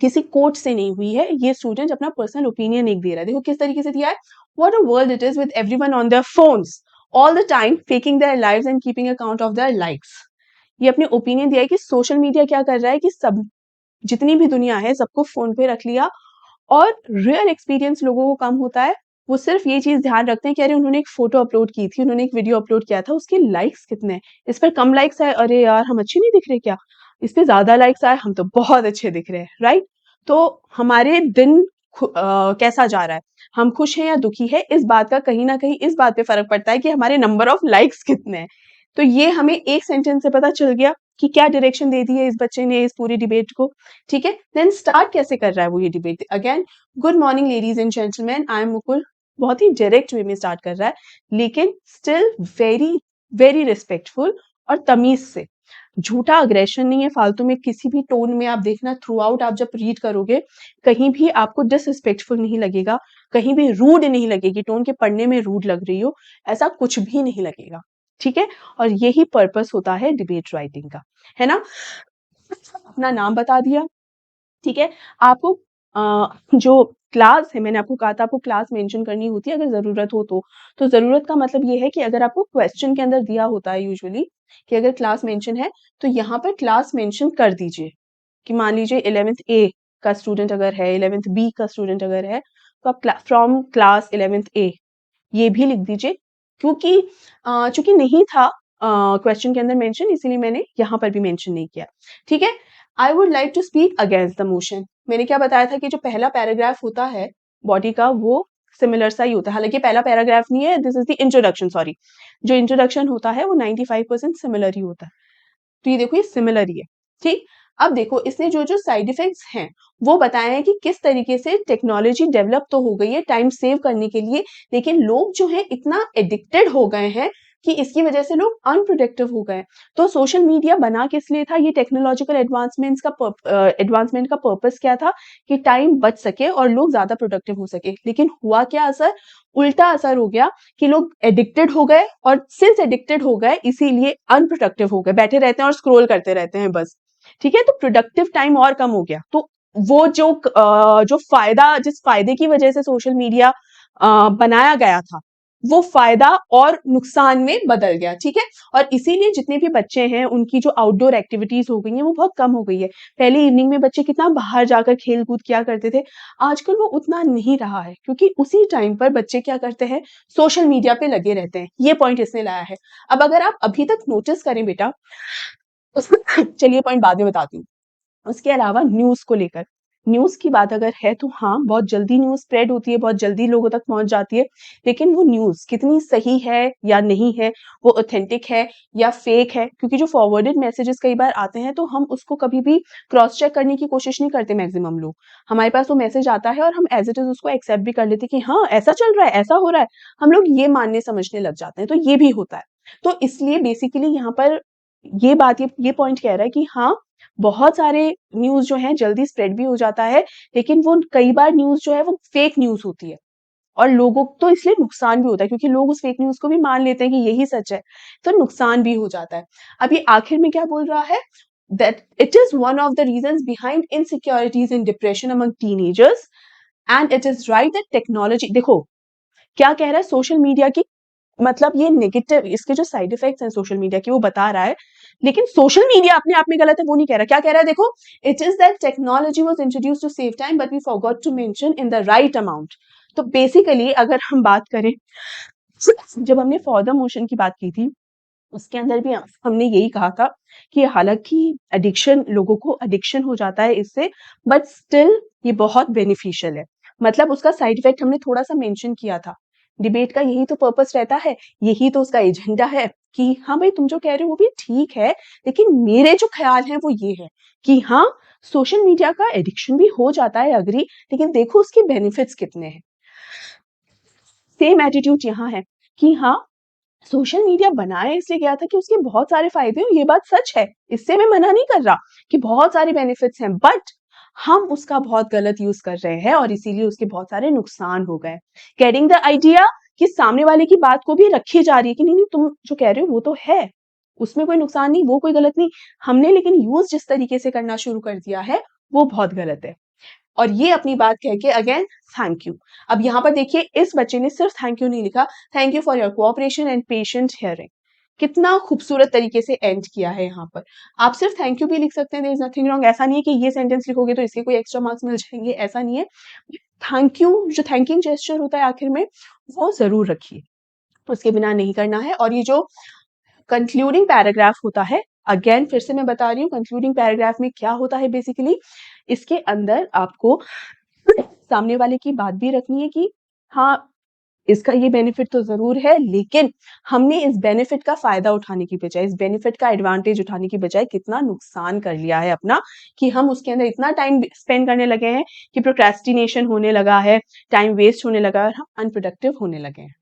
किसी कोट से नहीं हुई है, ये स्टूडेंट अपना पर्सनल ओपिनियन एक दे रहा है। देखो किस तरीके से दिया है, what a world it is with everyone on their phones all the time faking their lives and keeping account of their likes. ये अपने ओपिनियन दिया है कि सोशल मीडिया क्या कर रहा है कि सब, जितनी भी दुनिया है सबको फोन पे रख लिया, और रियल एक्सपीरियंस लोगों को कम होता है। वो सिर्फ ये चीज ध्यान रखते हैं कि अरे उन्होंने एक फोटो अपलोड की थी, उन्होंने एक वीडियो अपलोड किया था, उसके लाइक्स कितने हैं, इस पर कम लाइक्स आए, अरे यार हम अच्छे नहीं दिख रहे क्या, इस पे ज्यादा लाइक्स आए, हम तो बहुत अच्छे दिख रहे हैं, राइट? तो हमारे दिन कैसा जा रहा है, हम खुश हैं या दुखी है, इस बात का कहीं ना कहीं इस बात पे फर्क पड़ता है कि हमारे नंबर ऑफ लाइक्स कितने हैं। तो ये हमें एक सेंटेंस से पता चल गया कि क्या डायरेक्शन दे दी है इस बच्चे ने इस पूरी डिबेट को, ठीक है? देन स्टार्ट कैसे कर रहा है वो ये debate. Again, good morning ladies and gentleman, I am Mukul. बहुत ही डायरेक्ट वे में स्टार्ट कर रहा है, लेकिन स्टिल वेरी वेरी रिस्पेक्टफुल और तमीज से। झूठा अग्रेशन नहीं है फालतू में, किसी भी टोन में आप देखना थ्रू आउट, आप जब रीड करोगे कहीं भी आपको डिसरिस्पेक्टफुल नहीं लगेगा, कहीं भी रूड नहीं लगेगी, टोन के पढ़ने में रूड लग रही हो, ऐसा कुछ भी नहीं लगेगा, ठीक है? और यही पर्पस होता है डिबेट राइटिंग का, है ना? अपना नाम बता दिया, ठीक है? आपको जो क्लास है, मैंने आपको कहा था आपको क्लास मेंशन करनी होती है अगर जरूरत हो तो जरूरत का मतलब ये है कि अगर आपको क्वेश्चन के अंदर दिया होता है यूजुअली कि अगर क्लास मेंशन है तो यहाँ पर क्लास मेंशन कर दीजिए। कि मान लीजिए 11th ए का स्टूडेंट अगर है, 11th बी का स्टूडेंट अगर है, तो आप फ्रॉम क्लास 11th ए ये भी लिख दीजिए। क्योंकि चूंकि नहीं था क्वेश्चन के अंदर मेंशन, इसीलिए मैंने यहाँ पर भी मेंशन नहीं किया, ठीक है? I would like to speak against the motion. मैंने क्या बताया था कि जो पहला पैराग्राफ होता है बॉडी का वो सिमिलर सा ही होता है, हालांकि पहला पैराग्राफ नहीं है, this is the introduction, sorry. जो इंट्रोडक्शन होता है वो 95% सिमिलर ही होता है, तो ये देखो ये सिमिलर ही है, ठीक? अब देखो इसने जो जो साइड इफेक्ट्स हैं वो बताए हैं कि किस तरीके से टेक्नोलॉजी डेवलप तो हो गई है टाइम सेव करने के लिए, लेकिन लोग जो है इतना एडिक्टेड हो गए हैं कि इसकी वजह से लोग अनप्रोडक्टिव हो गए। तो सोशल मीडिया बना किस लिए था? ये टेक्नोलॉजिकल एडवांसमेंट का पर्पस क्या था? कि टाइम बच सके और लोग ज्यादा प्रोडक्टिव हो सके। लेकिन हुआ क्या असर? उल्टा असर हो गया कि लोग एडिक्टेड हो गए, और सिंस एडिक्टेड हो गए इसीलिए अनप्रोडक्टिव हो गए, बैठे रहते हैं और स्क्रोल करते रहते हैं बस, ठीक है? तो प्रोडक्टिव टाइम और कम हो गया। तो वो जो फायदा, जिस फायदे की वजह से सोशल मीडिया बनाया गया था, वो फायदा और नुकसान में बदल गया, ठीक है? और इसीलिए जितने भी बच्चे हैं उनकी जो आउटडोर एक्टिविटीज हो गई हैं वो बहुत कम हो गई है। पहले इवनिंग में बच्चे कितना बाहर जाकर खेल कूद किया करते थे, आजकल वो उतना नहीं रहा है, क्योंकि उसी टाइम पर बच्चे क्या करते हैं, सोशल मीडिया पे लगे रहते हैं। ये पॉइंट इसने लाया है। अब अगर आप अभी तक नोटिस करें बेटा, चलिए पॉइंट बाद में बताती हूँ। उसके अलावा न्यूज को लेकर न्यूज़ की बात अगर है तो हाँ, बहुत जल्दी न्यूज़ स्प्रेड होती है, बहुत जल्दी लोगों तक पहुँच जाती है, लेकिन वो न्यूज़ कितनी सही है या नहीं है, वो ऑथेंटिक है या फेक है, क्योंकि जो फॉरवर्डेड मैसेजेस कई बार आते हैं तो हम उसको कभी भी क्रॉस चेक करने की कोशिश नहीं करते मैक्सिमम लोग। हमारे पास वो मैसेज आता है और हम एज़ इट इज़ उसको एक्सेप्ट भी कर लेते हैं कि हाँ, ऐसा चल रहा है, ऐसा हो रहा है। हम लोग ये मानने समझने लग जाते हैं, तो ये भी होता है। तो इसलिए बेसिकली यहाँ पर ये पॉइंट कह रहा है कि हाँ, बहुत सारे न्यूज़ जो हैं जल्दी स्प्रेड भी हो जाता है, लेकिन वो कई बार न्यूज़ जो है वो फेक न्यूज़ होती है और लोगों को तो इसलिए नुकसान भी होता है क्योंकि लोग उस फेक न्यूज़ को भी मान लेते हैं कि यही सच है, तो नुकसान भी हो जाता है। अब ये आखिर में क्या बोल रहा है? That it is one of the reasons behind insecurities and depression among teenagers and it is right that technology देखो, क्या कह रहा है सोशल मीडिया की मतलब ये नेगेटिव इसके जो साइड इफेक्ट्स हैं सोशल मीडिया के वो बता रहा है, लेकिन सोशल मीडिया अपने आप में गलत है वो नहीं कह रहा। क्या कह रहा है देखो, it is that technology was introduced to save time but we forgot to mention in the right amount. तो बेसिकली अगर हम बात करें, जब हमने फॉर द मोशन की बात की थी उसके अंदर भी हमने यही कहा था कि हालांकि एडिक्शन लोगों को एडिक्शन हो जाता है इससे, बट स्टिल ये बहुत बेनिफिशियल है। मतलब उसका साइड इफेक्ट हमने थोड़ा सा मेंशन किया था। डिबेट का यही तो पर्पस रहता है, यही तो उसका एजेंडा है कि हाँ भाई तुम जो कह रहे हो वो भी ठीक है, लेकिन मेरे जो ख्याल है वो ये है कि हाँ, सोशल मीडिया का एडिक्शन भी हो जाता है अग्री, लेकिन देखो उसके बेनिफिट्स कितने हैं। सेम एटीट्यूड यहाँ है कि हाँ, सोशल मीडिया बनाया इसलिए गया था कि उसके बहुत सारे फायदे हैं, ये बात सच है, इससे मैं मना नहीं कर रहा कि बहुत सारे बेनिफिट्स हैं, बट हम उसका बहुत गलत यूज कर रहे हैं और इसीलिए उसके बहुत सारे नुकसान हो गए। कैरिंग द आइडिया कि सामने वाले की बात को भी रखी जा रही है कि नहीं नहीं तुम जो कह रहे हो वो तो है, उसमें कोई नुकसान नहीं, वो कोई गलत नहीं, हमने लेकिन यूज जिस तरीके से करना शुरू कर दिया है वो बहुत गलत है। और ये अपनी बात कह के अगेन थैंक यू। अब यहाँ पर देखिए इस बच्चे ने सिर्फ थैंक यू नहीं लिखा, thank you for your cooperation and patient hearing. कितना खूबसूरत तरीके से एंड किया है यहाँ पर। आप सिर्फ थैंक यू भी लिख सकते हैं, देयर इज नथिंग रॉन्ग। ऐसा नहीं है कि ये सेंटेंस लिखोगे तो इसके कोई एक्स्ट्रा मार्क्स मिल जाएंगे, ऐसा नहीं है। थैंक यू जो थैंकिंग जेस्चर होता है आखिर में वो जरूर रखिए, उसके बिना नहीं करना है। और ये जो कंक्लूडिंग पैराग्राफ होता है, अगेन फिर से मैं बता रही हूँ कंक्लूडिंग पैराग्राफ में क्या होता है बेसिकली, इसके अंदर आपको सामने वाले की बात भी रखनी है कि हाँ, इसका ये बेनिफिट तो जरूर है, लेकिन हमने इस बेनिफिट का फायदा उठाने की बजाय, इस बेनिफिट का एडवांटेज उठाने की बजाय कितना नुकसान कर लिया है अपना, कि हम उसके अंदर इतना टाइम स्पेंड करने लगे हैं कि प्रोक्रेस्टिनेशन होने लगा है, टाइम वेस्ट होने लगा है और हम अनप्रोडक्टिव होने लगे हैं।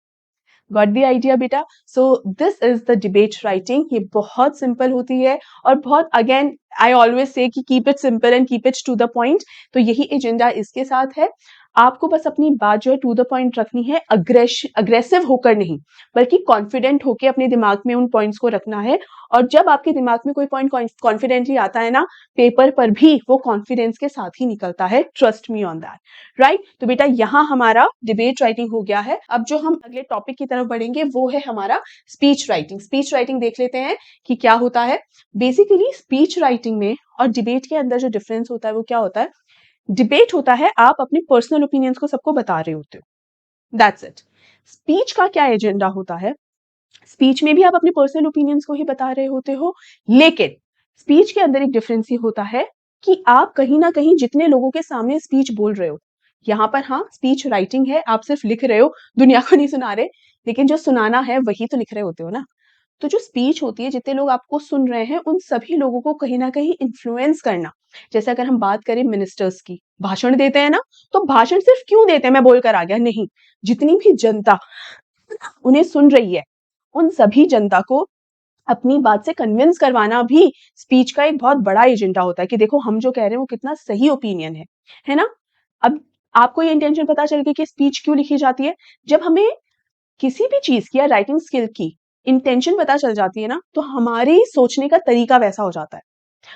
गॉट दी आइडिया बेटा? So this is the debate writing. ये बहुत सिंपल होती है और बहुत, अगेन आई ऑलवेज से कि keep it simple and keep it to the point. तो यही एजेंडा इसके साथ है। आपको बस अपनी बात जो है टू द पॉइंट रखनी है, अग्रेसिव होकर नहीं, बल्कि कॉन्फिडेंट होकर अपने दिमाग में उन पॉइंट्स को रखना है। और जब आपके दिमाग में कोई पॉइंट कॉन्फिडेंटली आता है ना, पेपर पर भी वो कॉन्फिडेंस के साथ ही निकलता है। Trust me on that, right? तो बेटा यहाँ हमारा डिबेट राइटिंग हो गया है। अब जो हम अगले टॉपिक की तरफ बढ़ेंगे वो है हमारा स्पीच राइटिंग। स्पीच राइटिंग देख लेते हैं कि क्या होता है। बेसिकली स्पीच राइटिंग में और डिबेट के अंदर जो डिफरेंस होता है वो क्या होता है, डिबेट होता है आप अपने पर्सनल ओपिनियंस को सबको बता रहे होते हो, दैट्स इट। स्पीच का क्या एजेंडा होता है, स्पीच में भी आप अपने पर्सनल ओपिनियंस को ही बता रहे होते हो, लेकिन स्पीच के अंदर एक डिफरेंस ये होता है कि आप कहीं ना कहीं जितने लोगों के सामने स्पीच बोल रहे हो, यहाँ पर हाँ स्पीच राइटिंग है, आप सिर्फ लिख रहे हो, दुनिया को नहीं सुना रहे, लेकिन जो सुनाना है वही तो लिख रहे होते हो ना। तो जो स्पीच होती है, जितने लोग आपको सुन रहे हैं उन सभी लोगों को कहीं ना कहीं इन्फ्लुएंस करना। जैसे अगर हम बात करें मिनिस्टर्स की, भाषण देते हैं ना, तो भाषण सिर्फ क्यों देते हैं मैं बोलकर आ गया, नहीं, जितनी भी जनता उन्हें सुन रही है उन सभी जनता को अपनी बात से कन्विंस करवाना भी स्पीच का एक बहुत बड़ा एजेंडा होता है कि देखो हम जो कह रहे हैं वो कितना सही ओपिनियन है ना। अब आपको ये इंटेंशन पता चल गई कि स्पीच क्यों लिखी जाती है। जब हमें किसी भी चीज की या राइटिंग स्किल की इंटेंशन पता चल जाती है ना, तो हमारी सोचने का तरीका वैसा हो जाता है।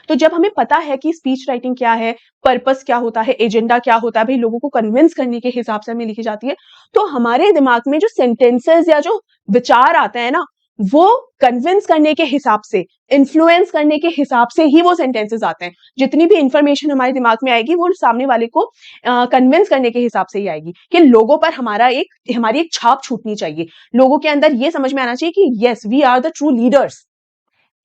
तो जब हमें पता है कि स्पीच राइटिंग क्या है, पर्पस क्या होता है, एजेंडा क्या होता है, भाई लोगों को कन्विंस करने के हिसाब से हमें लिखी जाती है, तो हमारे दिमाग में जो सेंटेंसेस या जो विचार आते हैं ना, वो कन्विंस करने के हिसाब से, इन्फ्लुएंस करने के हिसाब से ही वो सेंटेंसेस आते हैं। जितनी भी इंफॉर्मेशन हमारे दिमाग में आएगी वो सामने वाले को कन्विंस करने के हिसाब से ही आएगी कि लोगों पर हमारी एक छाप छूटनी चाहिए, लोगों के अंदर ये समझ में आना चाहिए कि yes we are the true leaders.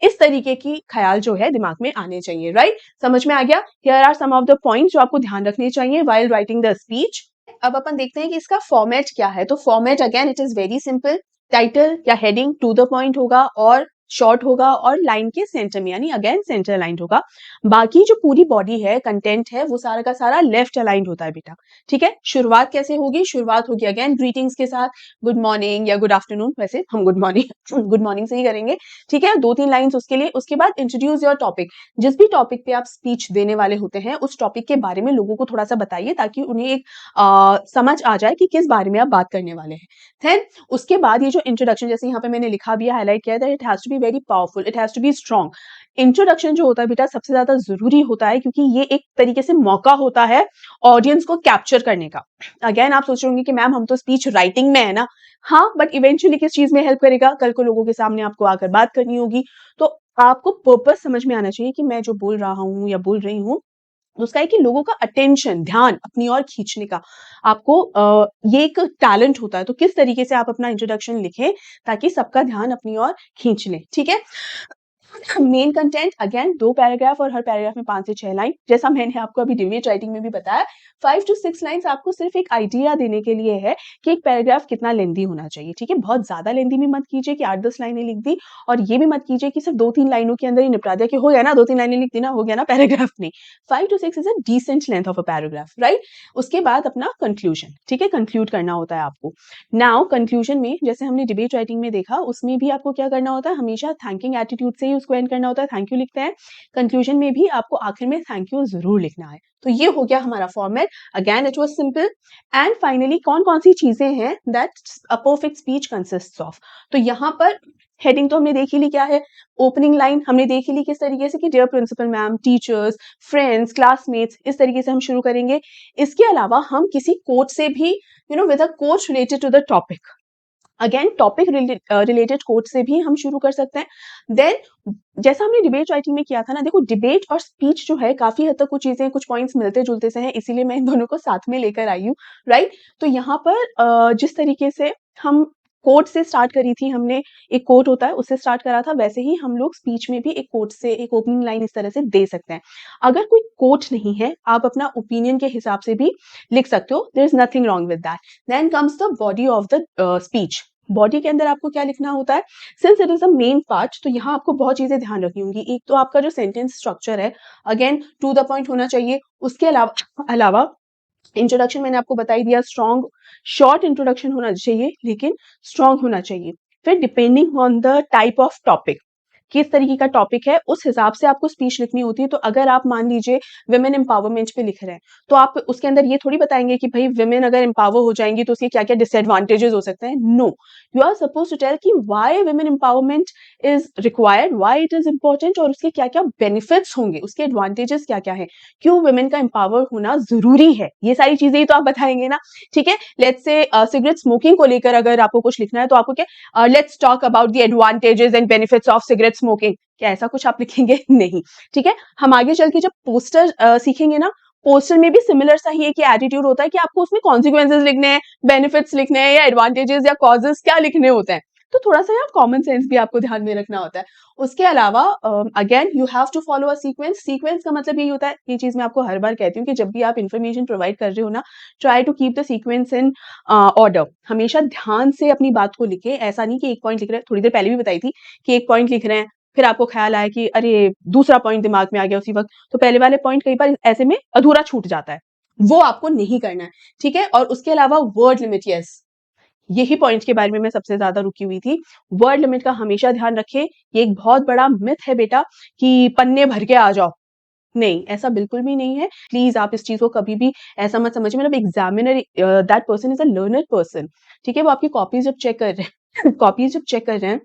इस तरीके की ख्याल जो है दिमाग में आने चाहिए, राइट? समझ में आ गया? Here are some of the points जो आपको ध्यान रखने चाहिए व्हाइल राइटिंग द स्पीच। अब अपन देखते हैं कि इसका फॉर्मेट क्या है। तो format again it is very simple. Title या हेडिंग टू द पॉइंट होगा और शॉर्ट होगा और लाइन के सेंटर में यानी अगेन सेंटर अलाइंड होगा। बाकी जो पूरी बॉडी है, कंटेंट है, वो सारा का सारा लेफ्ट अलाइंड होता है बेटा। ठीक है, शुरुआत कैसे होगी? शुरुआत होगी अगेन ग्रीटिंग्स के साथ, गुड मॉर्निंग या गुड आफ्टरनून, वैसे हम गुड मॉर्निंग गुड मॉर्निंग से ही करेंगे। ठीक है, 2-3 लाइंस उसके लिए। उसके बाद इंट्रोड्यूस योर टॉपिक। जिस भी टॉपिक पे आप स्पीच देने वाले होते हैं उस टॉपिक के बारे में लोगों को थोड़ा सा बताइए ताकि उन्हें एक समझ आ जाए कि किस बारे में आप बात करने वाले हैं। देन उसके बाद ये जो इंट्रोडक्शन, जैसे यहाँ पे मैंने लिखा भी है, हाईलाइट किया है, it has to be very powerful, it has to be strong. Introduction जो होता है बेटा सबसे ज्यादा जरूरी होता है क्योंकि ये एक तरीके से मौका होता है ऑडियंस को कैप्चर करने का। अगेन आप सोच रहे होंगे कि मैम हम तो स्पीच राइटिंग में है ना। हाँ, बट इवेंचुअली किस चीज में हेल्प करेगा? कल को लोगों के सामने आपको आकर बात करनी होगी, तो आपको पर्पस समझ में आना चाहिए कि मैं जो बोल रहा हूँ या बोल रही हूँ उसका है कि लोगों का अटेंशन, ध्यान अपनी ओर खींचने का। आपको ये एक टैलेंट होता है। तो किस तरीके से आप अपना इंट्रोडक्शन लिखें ताकि सबका ध्यान अपनी ओर खींच ले। ठीक है, मेन कंटेंट अगेन 2 पैराग्राफ और हर पैराग्राफ में 5 से 6 लाइन। जैसा मैंने आपको अभी डिबेट राइटिंग में भी बताया, 5 to 6 लाइन्स आपको सिर्फ एक आइडिया देने के लिए है कि एक पैराग्राफ कितना लेंथी होना चाहिए। ठीक है, बहुत ज्यादा लेंथी भी मत कीजिए कि 8-10 लाइनें लिख दी, और ये भी मत कीजिए कि सिर्फ 2-3 लाइनों के अंदर ही निपटा दिया कि हो गया ना, 2-3 लाइनें लिख दी ना, हो गया ना पैराग्राफ। नहीं, 5 to 6 is a decent length of a paragraph, right? उसके बाद अपना कंक्लूजन। ठीक है, कंक्लूड करना होता है आपको। नाउ कंक्लूजन में जैसे हमने डिबेट राइटिंग में देखा, उसमें भी आपको क्या करना होता है? हमेशा थैंकिंग एटीट्यूड से ही उसको एंड करना होता है। थैंक यू लिखते हैं, कंक्लूजन में भी आपको आखिर में थैंक यू जरूर लिखना है। तो ये हो गया हमारा format. Again it was simple. And finally कौन कौन सी चीजें हैं that a perfect speech consists of. तो यहाँ पर हेडिंग तो हमने देख ही ली क्या है, ओपनिंग लाइन हमने देख ही ली किस तरीके से कि dear principal ma'am, teachers, friends, classmates, इस तरीके से हम शुरू करेंगे। इसके अलावा हम किसी कोट से भी with a quote related to the topic, again topic related quote से भी हम शुरू कर सकते हैं। देन जैसा हमने डिबेट राइटिंग में किया था ना, देखो डिबेट और स्पीच जो है काफी हद तक कुछ चीजें, कुछ पॉइंट्स मिलते जुलते से हैं, इसीलिए मैं इन दोनों को साथ में लेकर आई हूँ, राइट? तो यहाँ पर जिस तरीके से हम कोट से स्टार्ट करी थी हमने, एक कोट होता है उससे स्टार्ट करा था, वैसे ही हम लोग स्पीच में भी एक कोट से एक ओपनिंग लाइन इस तरह से दे सकते हैं। अगर कोई कोट नहीं है, आप अपना ओपिनियन के हिसाब से भी लिख सकते हो, there is nothing wrong with that. Then comes the body of the speech. Body के अंदर आपको क्या लिखना होता है? Since it is a main part, तो यहाँ आपको बहुत चीजें ध्यान रखनी होंगी। एक तो आपका जो सेंटेंस स्ट्रक्चर है, अगेन टू द पॉइंट होना चाहिए। उसके अलावा इंट्रोडक्शन मैंने आपको बता ही दिया, स्ट्रॉन्ग शॉर्ट इंट्रोडक्शन होना चाहिए लेकिन स्ट्रॉन्ग होना चाहिए। फिर depending on the type of topic, किस तरीके का टॉपिक है उस हिसाब से आपको स्पीच लिखनी होती है। तो अगर आप मान लीजिए विमेन एम्पावरमेंट पे लिख रहे हैं, तो आप उसके अंदर ये थोड़ी बताएंगे कि भाई विमेन अगर एम्पावर हो जाएंगी तो उसके क्या क्या डिसएडवांटेजेस हो सकते हैं। No, you are suppose to tell कि why women empowerment is required, why it is important, और उसके क्या क्या बेनिफिट्स होंगे, उसके एडवांटेजेस क्या क्या है, क्यों विमेन का एम्पावर होना जरूरी है, ये सारी चीजें ही तो आप बताएंगे ना। ठीक है, लेट्स से सिगरेट स्मोकिंग को लेकर अगर आपको कुछ लिखना है तो आपको क्या, let's talk about the advantages and benefits of cigarette smoking, क्या ऐसा कुछ आप लिखेंगे? नहीं। ठीक है, हम आगे चल के जब पोस्टर सीखेंगे ना, पोस्टर में भी सिमिलर सा ही एक एटीट्यूड होता है कि आपको उसमें कॉन्सिक्वेंसेस लिखने हैं, बेनिफिट्स लिखने हैं, या एडवांटेजेस या कॉजेस क्या लिखने होते हैं। तो थोड़ा सा यार कॉमन सेंस भी आपको ध्यान में रखना होता है। उसके अलावा again you have to follow a sequence. Sequence का मतलब यही होता है, ये चीज मैं आपको हर बार कहती हूँ कि जब भी आप इन्फॉर्मेशन प्रोवाइड कर रहे हो ना, try to keep the sequence in order. हमेशा ध्यान से अपनी बात को लिखे, ऐसा नहीं कि एक पॉइंट लिख रहे हैं, थोड़ी देर पहले भी बताई थी कि एक पॉइंट लिख रहे हैं फिर आपको ख्याल आया कि अरे दूसरा पॉइंट दिमाग में आ गया उसी वक्त, तो पहले वाले पॉइंट कई बार ऐसे में अधूरा छूट जाता है, वो आपको नहीं करना है। ठीक है, और उसके अलावा वर्ड लिमिट, यस, यही पॉइंट के बारे में मैं सबसे ज्यादा रुकी हुई थी। वर्ड लिमिट का हमेशा ध्यान रखें। ये एक बहुत बड़ा मिथ है बेटा कि पन्ने भर के आ जाओ, नहीं, ऐसा बिल्कुल भी नहीं है। प्लीज आप इस चीज को कभी भी ऐसा मत समझिए। मतलब examiner, that person is a learner person. ठीक है, वो आपकी कॉपीज जब चेक कर रहे हैं कॉपीज जब चेक कर रहे हैं,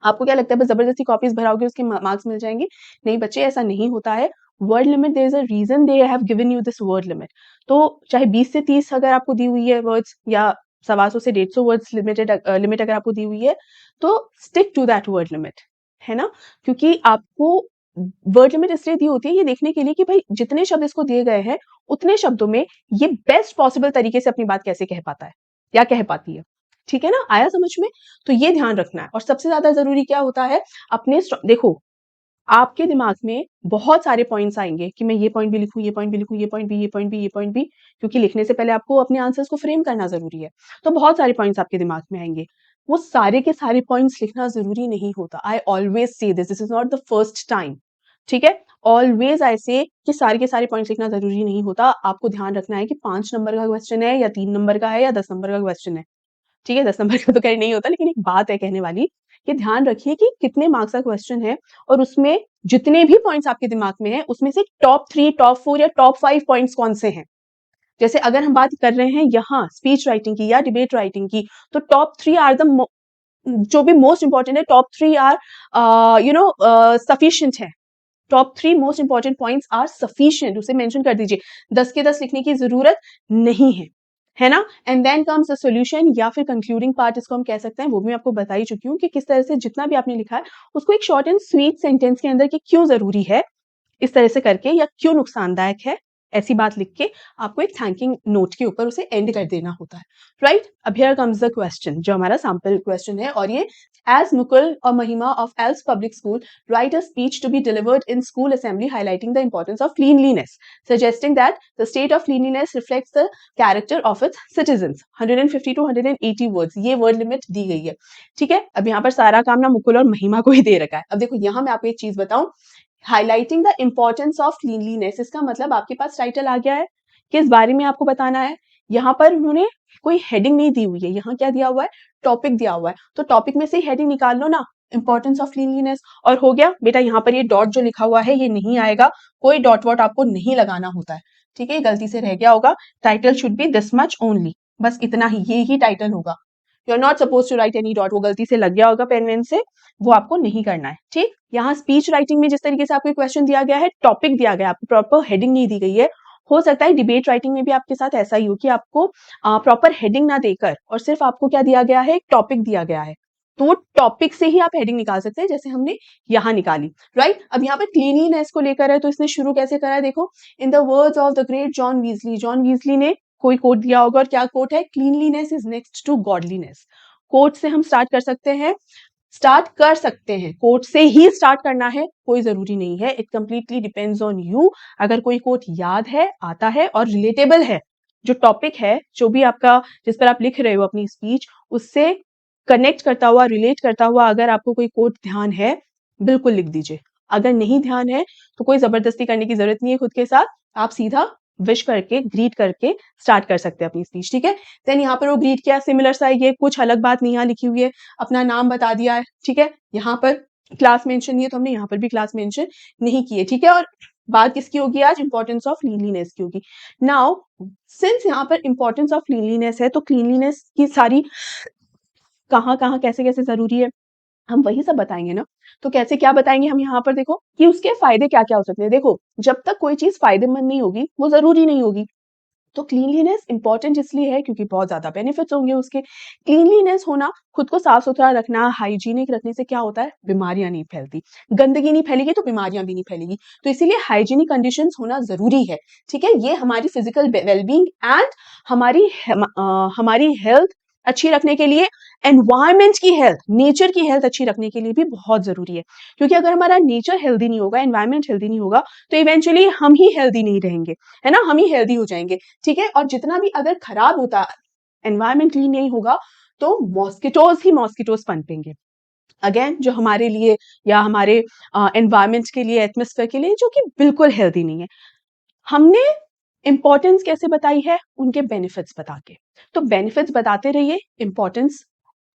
आपको क्या लगता है बस जबरदस्ती कॉपीज भराओगे उसके मार्क्स मिल जाएंगे? नहीं बच्चे, ऐसा नहीं होता है। Word limit, there is a reason they have given you this word limit. तो चाहे 20 से 30 अगर आपको दी हुई है वर्ड्स, या 125 से 150 वर्ड्स लिमिट अगर आपको दी हुई है, तो stick to that word limit, है ना? क्योंकि आपको वर्ड लिमिट इसलिए दी होती है ये देखने के लिए कि भाई जितने शब्द इसको दिए गए हैं उतने शब्दों में ये बेस्ट पॉसिबल तरीके से अपनी बात कैसे कह पाता है या कह पाती है। ठीक है ना, आया समझ में? तो ये ध्यान रखना है। और सबसे ज्यादा जरूरी क्या होता है, अपने देखो आपके दिमाग में बहुत सारे पॉइंट्स आएंगे कि मैं ये पॉइंट भी लिखूं, ये पॉइंट भी लिखूं, ये पॉइंट भी, ये पॉइंट भी, ये पॉइंट भी, क्योंकि लिखने से पहले आपको अपने आंसर्स को फ्रेम करना जरूरी है। तो बहुत सारे पॉइंट्स आपके दिमाग में आएंगे, वो सारे के सारे पॉइंट्स लिखना जरूरी नहीं होता। आई ऑलवेज से this is not the first time, ठीक है। ऑलवेज ऐसे कि सारे के सारे पॉइंट्स लिखना जरूरी नहीं होता। आपको ध्यान रखना है कि 5 नंबर का क्वेश्चन है या 3 नंबर का है या 10 नंबर का क्वेश्चन है, ठीक है। 10 नंबर का तो खैर नहीं होता, लेकिन एक बात है कहने वाली कि ध्यान रखिए कि कितने मार्क्स का क्वेश्चन है और उसमें जितने भी पॉइंट्स आपके दिमाग में है उसमें से टॉप 3, टॉप 4 या टॉप 5 पॉइंट्स कौन से हैं। जैसे अगर हम बात कर रहे हैं यहाँ स्पीच राइटिंग की या डिबेट राइटिंग की, तो टॉप 3 आर द जो भी मोस्ट इंपॉर्टेंट है, टॉप 3 आर सफिशिएंट है। Top 3 most important points are sufficient, उसे मेंशन कर दीजिए। 10 के 10 लिखने की जरूरत नहीं है ना। And then comes the solution या फिर कंक्लूडिंग पार्ट, इसको हम कह सकते हैं। वो भी मैं आपको बता ही चुकी हूँ कि किस तरह से जितना भी आपने लिखा है उसको एक शॉर्ट एंड स्वीट सेंटेंस के अंदर कि क्यों जरूरी है इस तरह से करके, या क्यों नुकसानदायक है ऐसी बात लिख के आपको एक थैंकिंग नोट के ऊपर उसे एंड कर देना होता है, राइट। अब हियर कम्स द क्वेश्चन, जो हमारा सैंपल क्वेश्चन है, और ये as Mukul or Mahima of Els Public School write a speech to be delivered in school assembly highlighting the importance of cleanliness, suggesting that the state of cleanliness reflects the character of its citizens. 150 to 180 words, ये word limit दी गई है, ठीक है। अब यहाँ पर सारा काम ना मुकुल और महिमा को ही दे रखा है। अब देखो यहाँ मैं आपको एक चीज बताऊं, highlighting the importance of cleanliness, इसका मतलब आपके पास टाइटल आ गया है, किस बारे में आपको बताना है। यहाँ पर उन्होंने कोई हेडिंग नहीं दी हुई है, यहाँ क्या दिया हुआ है, टॉपिक दिया हुआ है। तो टॉपिक में से हेडिंग निकाल लो ना, इंपॉर्टेंस ऑफ क्लीनलीनेस, और हो गया बेटा। यहाँ पर ये डॉट जो लिखा हुआ है ये नहीं आएगा, कोई डॉट वॉट आपको नहीं लगाना होता है, ठीक है। गलती से रह गया होगा, title should be this much only, बस इतना ही, ये ही टाइटल होगा। You are not suppose to write any dot, वो गलती से लग गया होगा पेन वेन से, वो आपको नहीं करना है, ठीक। यहाँ स्पीच राइटिंग में जिस तरीके से आपको क्वेश्चन दिया गया है, टॉपिक दिया गया है, आपको प्रॉपर हेडिंग नहीं दी गई है। हो सकता है डिबेट राइटिंग में भी आपके साथ ऐसा ही हो कि आपको प्रॉपर हेडिंग ना देकर और सिर्फ आपको क्या दिया गया है, एक टॉपिक दिया गया है, तो वो टॉपिक से ही आप हेडिंग निकाल सकते हैं, जैसे हमने यहाँ निकाली, राइट। अब यहाँ पर क्लीनलीनेस को लेकर है, तो इसने शुरू कैसे करा है, देखो, in the words of the great John Wesley, John Wesley ने कोई कोट दिया होगा, और क्या कोट है, cleanliness is next to godliness. Quote से हम स्टार्ट कर सकते हैं, कोट से ही स्टार्ट करना है कोई जरूरी नहीं है, it completely depends on you. अगर कोई कोट याद है, आता है और रिलेटेबल है, जो टॉपिक है, जो भी आपका जिस पर आप लिख रहे हो अपनी स्पीच, उससे कनेक्ट करता हुआ, रिलेट करता हुआ अगर आपको कोई कोट ध्यान है, बिल्कुल लिख दीजिए। अगर नहीं ध्यान है तो कोई जबरदस्ती करने की जरूरत नहीं है खुद के साथ, आप सीधा विश करके, ग्रीट करके स्टार्ट कर सकते हैं अपनी स्पीच, ठीक है। देन यहाँ पर वो ग्रीट किया, सिमिलर सा ये कुछ अलग बात नहीं यहाँ लिखी हुई है, अपना नाम बता दिया है, ठीक है। यहाँ पर क्लास मेंशन नहीं है, तो हमने यहाँ पर भी क्लास मेंशन नहीं की है, ठीक है। और बात किसकी होगी आज, इंपॉर्टेंस ऑफ क्लीनलीनेस की होगी। नाउ सिंस यहाँ पर इंपॉर्टेंस ऑफ क्लीनलीनेस है, तो क्लीनलीनेस की सारी कहाँ कहाँ कैसे कैसे जरूरी है, हम वही सब बताएंगे ना। तो कैसे क्या बताएंगे हम यहाँ पर, देखो कि उसके फायदे क्या क्या हो सकते हैं। देखो, जब तक कोई चीज फायदेमंद नहीं होगी वो जरूरी नहीं होगी। तो क्लीनलीनेस इंपॉर्टेंट इसलिए है क्योंकि बहुत ज्यादा बेनिफिट्स होंगे उसके। क्लीनलीनेस होना, खुद को साफ सुथरा रखना, हाइजीनिक रखने से क्या होता है, बीमारियां नहीं फैलती। गंदगी नहीं फैलेगी तो बीमारियां भी नहीं फैलेगी, तो इसीलिए हाइजीनिक कंडीशंस होना जरूरी है, ठीक है। ये हमारी फिजिकल वेलबींग एंड हमारी हेल्थ अच्छी रखने के लिए, एनवायरमेंट की हेल्थ, नेचर की हेल्थ अच्छी रखने के लिए भी बहुत जरूरी है। क्योंकि अगर हमारा नेचर हेल्दी नहीं होगा, एनवायरमेंट हेल्दी नहीं होगा, तो इवेंचुअली हम ही हेल्दी नहीं रहेंगे, है ना, हम ही हेल्दी हो जाएंगे, ठीक है। और जितना भी अगर खराब होता, एनवायरमेंट क्लीन नहीं होगा, तो मॉस्किटोज ही मॉस्किटोज पनपेंगे, अगेन जो हमारे लिए या हमारे एनवायरमेंट के लिए, एटमॉस्फेयर के लिए, जो कि बिल्कुल हेल्दी नहीं है। हमने इंपॉर्टेंस कैसे बताई है, उनके बेनिफिट्स बता के। तो बेनिफिट्स बताते रहिए, इंपॉर्टेंस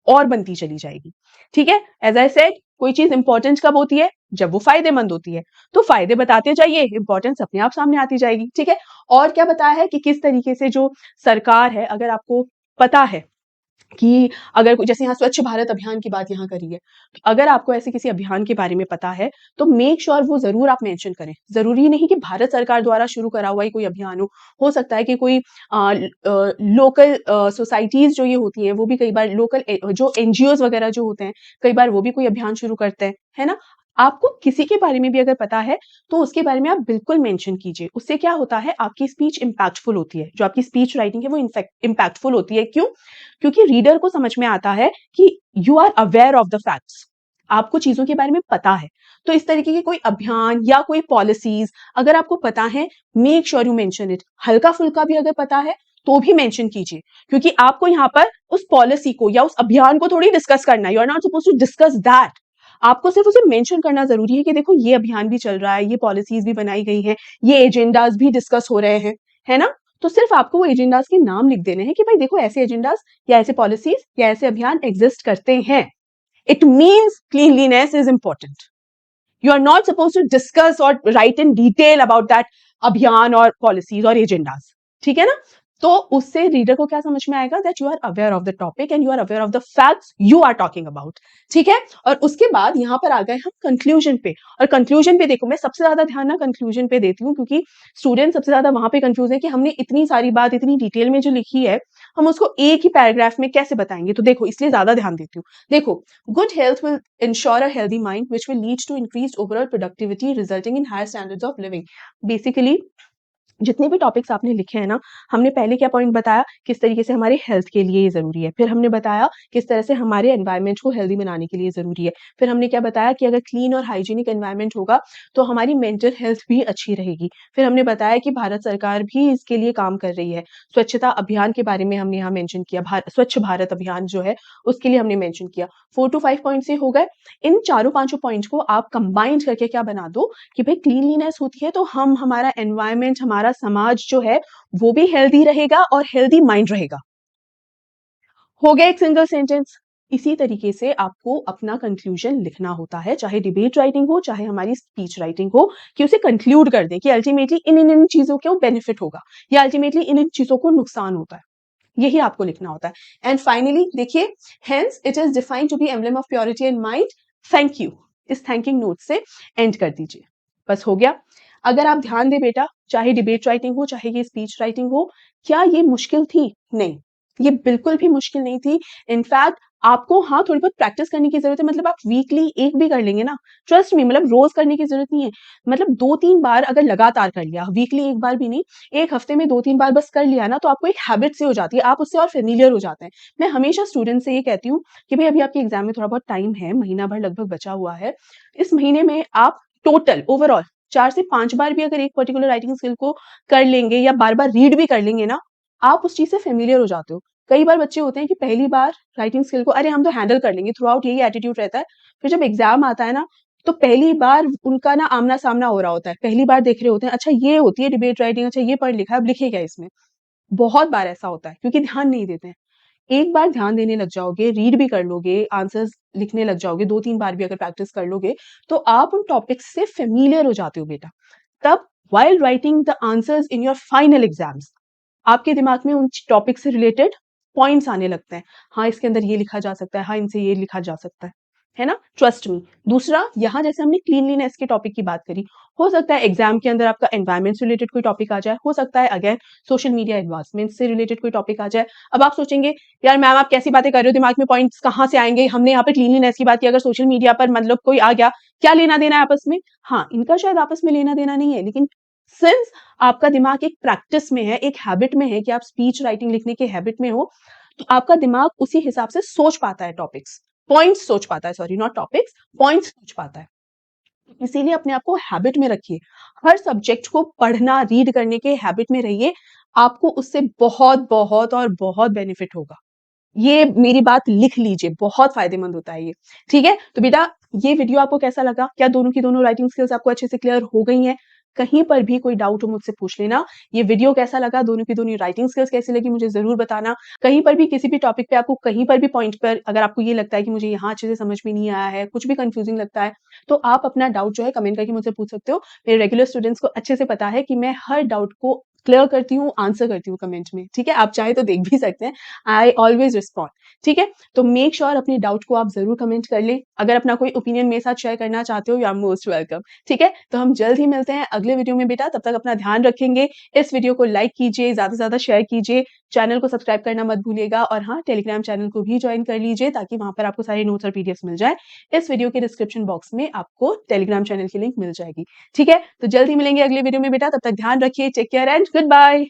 और बनती चली जाएगी, ठीक है। एज आई सेड, कोई चीज इंपॉर्टेंट कब होती है, जब वो फायदेमंद होती है। तो फायदे बताते जाइए, इंपॉर्टेंस अपने आप सामने आती जाएगी, ठीक है। और क्या बताया है कि किस तरीके से जो सरकार है, अगर आपको पता है कि अगर जैसे यहाँ स्वच्छ भारत अभियान की बात यहाँ करी है, अगर आपको ऐसे किसी अभियान के बारे में पता है तो मेक श्योर वो जरूर आप मेंशन करें। जरूरी नहीं कि भारत सरकार द्वारा शुरू करा हुआ ही कोई अभियान हो सकता है कि कोई लोकल सोसाइटीज जो ये होती हैं, वो भी कई बार लोकल जो एनजीओज वगैरह जो होते हैं, कई बार वो भी कोई अभियान शुरू करते हैं, है ना। आपको किसी के बारे में भी अगर पता है तो उसके बारे में आप बिल्कुल मेंशन कीजिए। उससे क्या होता है, आपकी स्पीच इंपैक्टफुल होती है, जो आपकी स्पीच राइटिंग है वो इंपैक्टफुल होती है। क्यों? क्योंकि रीडर को समझ में आता है कि you are aware of the facts, आपको चीजों के बारे में पता है। तो इस तरीके के कोई अभियान या कोई पॉलिसीज अगर आपको पता है, make sure you mention it. हल्का फुल्का भी अगर पता है तो भी मेंशन कीजिए, क्योंकि आपको यहाँ पर उस पॉलिसी को या उस अभियान को थोड़ी डिस्कस करना है। You are not suppose to discuss that. आपको सिर्फ उसे मेंशन करना जरूरी है कि देखो ये अभियान भी चल रहा है, ये पॉलिसीज भी बनाई गई हैं, ये एजेंडाज भी डिस्कस हो रहे हैं, है ना। तो सिर्फ आपको वो एजेंडाज के नाम लिख देने हैं कि भाई देखो ऐसे एजेंडाज या ऐसे पॉलिसीज या ऐसे अभियान एग्जिस्ट करते हैं। It means cleanliness is important. You are not supposed to discuss or write in detail about that अभियान और पॉलिसीज और एजेंडाज, ठीक है ना। तो उससे रीडर को क्या समझ में आएगा, that you are aware of the topic and you are aware of the facts you are talking about, ठीक है। और उसके बाद यहाँ पर आ गए हम कंक्लूजन पे। और कंक्लूजन पे देखो, मैं सबसे ज्यादा ध्यान ना कंक्लूजन पे देती हूँ, क्योंकि स्टूडेंट सबसे ज्यादा वहां पे कंफ्यूज है कि हमने इतनी सारी बात इतनी डिटेल में जो लिखी है, हम उसको एक ही पैराग्राफ में कैसे बताएंगे। तो देखो, इसलिए ज्यादा ध्यान देती हूँ। देखो, good health will ensure a healthy mind which will lead to increased overall productivity resulting in higher standards of living। Basically जितने भी टॉपिक्स आपने लिखे हैं ना, हमने पहले क्या पॉइंट बताया, किस तरीके से हमारे हेल्थ के लिए ये जरूरी है। फिर हमने बताया किस तरह से हमारे एनवायरनमेंट को हेल्दी बनाने के लिए जरूरी है। फिर हमने क्या बताया कि अगर क्लीन और हाइजीनिक एनवायरनमेंट होगा तो हमारी मेंटल हेल्थ भी अच्छी रहेगी। फिर हमने बताया कि भारत सरकार भी इसके लिए काम कर रही है। स्वच्छता अभियान के बारे में हमने यहाँ मेंशन किया, स्वच्छ भारत अभियान जो है उसके लिए हमने मेंशन किया। 4 to 5 पॉइंट से हो गए। इन चारों पांचों पॉइंट को आप कंबाइंड करके क्या बना दो कि भाई क्लीनलीनेस होती है तो हमारा एनवायरनमेंट, हमारा समाज जो है वो भी हेल्दी रहेगा और हेल्दी माइंड रहेगा। हो गया एक सिंगल सेंटेंस। इसी तरीके से आपको अपना कंक्लूजन लिखना होता है, चाहे डिबेट राइटिंग हो चाहे हमारी स्पीच राइटिंग हो, कि उसे कंक्लूड कर दें कि अल्टीमेटली इन चीजों को बेनिफिट होगा या अल्टीमेटली इन चीजों को नुकसान होता है। यही आपको लिखना होता है। एंड फाइनली देखिए, hence it is defined to be emblem of purity and mind. Thank you, इस थैंकिंग नोट से एंड कर दीजिए। बस हो गया। अगर आप ध्यान दें बेटा, चाहे डिबेट राइटिंग हो चाहे ये स्पीच राइटिंग हो, क्या ये मुश्किल थी? नहीं, ये बिल्कुल भी मुश्किल नहीं थी। इनफैक्ट आपको हाँ थोड़ी बहुत प्रैक्टिस करने की जरूरत है। मतलब आप वीकली एक भी कर लेंगे ना, ट्रस्ट मी, मतलब रोज करने की जरूरत नहीं है। मतलब 2-3 बार अगर लगातार कर लिया, वीकली एक बार भी नहीं, एक हफ्ते में 2-3 बार बस कर लिया ना, तो आपको एक हैबिट से हो जाती है, आप उससे और फेमिलियर हो जाते हैं। मैं हमेशा स्टूडेंट से ये कहती हूँ कि भाई अभी आपके एग्जाम में थोड़ा बहुत टाइम है, महीना भर लगभग बचा हुआ है। इस महीने में आप टोटल ओवरऑल 4 से 5 बार भी अगर एक पर्टिकुलर राइटिंग स्किल को कर लेंगे या बार बार रीड भी कर लेंगे ना, आप उस चीज से फेमिलियर हो जाते हो। कई बार बच्चे होते हैं कि पहली बार राइटिंग स्किल को अरे हम तो हैंडल कर लेंगे, थ्रू आउट यही एटीट्यूड रहता है। फिर जब एग्जाम आता है ना, तो पहली बार उनका ना आमना सामना हो रहा होता है, पहली बार देख रहे होते हैं, अच्छा ये होती है डिबेट राइटिंग, अच्छा ये पढ़ लिखा है, अब लिखे क्या इसमें। बहुत बार ऐसा होता है क्योंकि ध्यान नहीं देते हैं। एक बार ध्यान देने लग जाओगे, रीड भी कर लोगे, आंसर्स लिखने लग जाओगे, 2-3 बार भी अगर प्रैक्टिस कर लोगे, तो आप उन टॉपिक्स से फेमिलियर हो जाते हो बेटा। तब while writing the answers in your final exams, आपके दिमाग में उन टॉपिक से रिलेटेड पॉइंट्स आने लगते हैं। हाँ, इसके अंदर ये लिखा जा सकता है, हाँ इनसे ये लिखा जा सकता है ना। Trust me. दूसरा, यहाँ जैसे हमने क्लीनलीनेस के टॉपिक की बात करी, हो सकता है एग्जाम के अंदर आपका एनवायरमेंट से रिलेटेड कोई टॉपिक आ जाए, हो सकता है अगेन सोशल मीडिया एडवांसमेंट से रिलेटेड कोई टॉपिक आ जाए। अब आप सोचेंगे यार मैम आप कैसी बातें कर रहे हो, दिमाग में पॉइंट्स कहाँ से आएंगे, हमने यहाँ पे क्लीनलीनेस की बात की, अगर सोशल मीडिया पर मतलब कोई आ गया, क्या लेना देना है आपस में। हाँ, इनका शायद आपस में लेना देना नहीं है, लेकिन सिंस आपका दिमाग एक प्रैक्टिस में है, एक हैबिट में है कि आप स्पीच राइटिंग लिखने के हैबिट में हो, तो आपका दिमाग उसी हिसाब से सोच पाता है, टॉपिक्स पॉइंट्स सोच पाता है, सॉरी नॉट टॉपिक्स, पॉइंट्स सोच पाता है। इसीलिए अपने आप को हैबिट में रखिए, हर सब्जेक्ट को पढ़ना रीड करने के हैबिट में रहिए, आपको उससे बहुत बहुत और बहुत बेनिफिट होगा। ये मेरी बात लिख लीजिए, बहुत फायदेमंद होता है ये, ठीक है। तो बेटा ये वीडियो आपको कैसा लगा? क्या दोनों की दोनों राइटिंग स्किल्स आपको अच्छे से क्लियर हो गई हैं? कहीं पर भी कोई डाउट हो मुझसे पूछ लेना। ये वीडियो कैसा लगा, दोनों की दोनों राइटिंग स्किल्स कैसी लगी, मुझे जरूर बताना। कहीं पर भी किसी भी टॉपिक पे आपको कहीं पर भी पॉइंट पर अगर आपको ये लगता है कि मुझे यहाँ अच्छे से समझ में नहीं आया है, कुछ भी कंफ्यूजिंग लगता है, तो आप अपना डाउट जो है कमेंट करके मुझसे पूछ सकते हो। मेरे रेगुलर स्टूडेंट्स को अच्छे से पता है कि मैं हर डाउट को क्लियर करती हूँ, आंसर करती हूँ कमेंट में, ठीक है। आप चाहे तो देख भी सकते हैं, आई ऑलवेज रिस्पॉन्ड, ठीक है। तो मेक श्योर अपनी डाउट को आप जरूर कमेंट कर ले। अगर अपना कोई ओपिनियन मेरे साथ शेयर करना चाहते हो, यू आर मोस्ट वेलकम, ठीक है। तो हम जल्द ही मिलते हैं अगले वीडियो में बेटा, तब तक अपना ध्यान रखेंगे। इस वीडियो को लाइक कीजिए, ज्यादा से ज्यादा शेयर कीजिए, चैनल को सब्सक्राइब करना मत भूलिएगा, और हाँ टेलीग्राम चैनल को भी ज्वाइन कर लीजिए ताकि वहां पर आपको सारे नोट्स और पीडीएफ मिल जाए। इस वीडियो के डिस्क्रिप्शन बॉक्स में आपको टेलीग्राम चैनल की लिंक मिल जाएगी, ठीक है। तो जल्द ही मिलेंगे अगले वीडियो में बेटा, तब तक ध्यान रखिए, take care and good bye.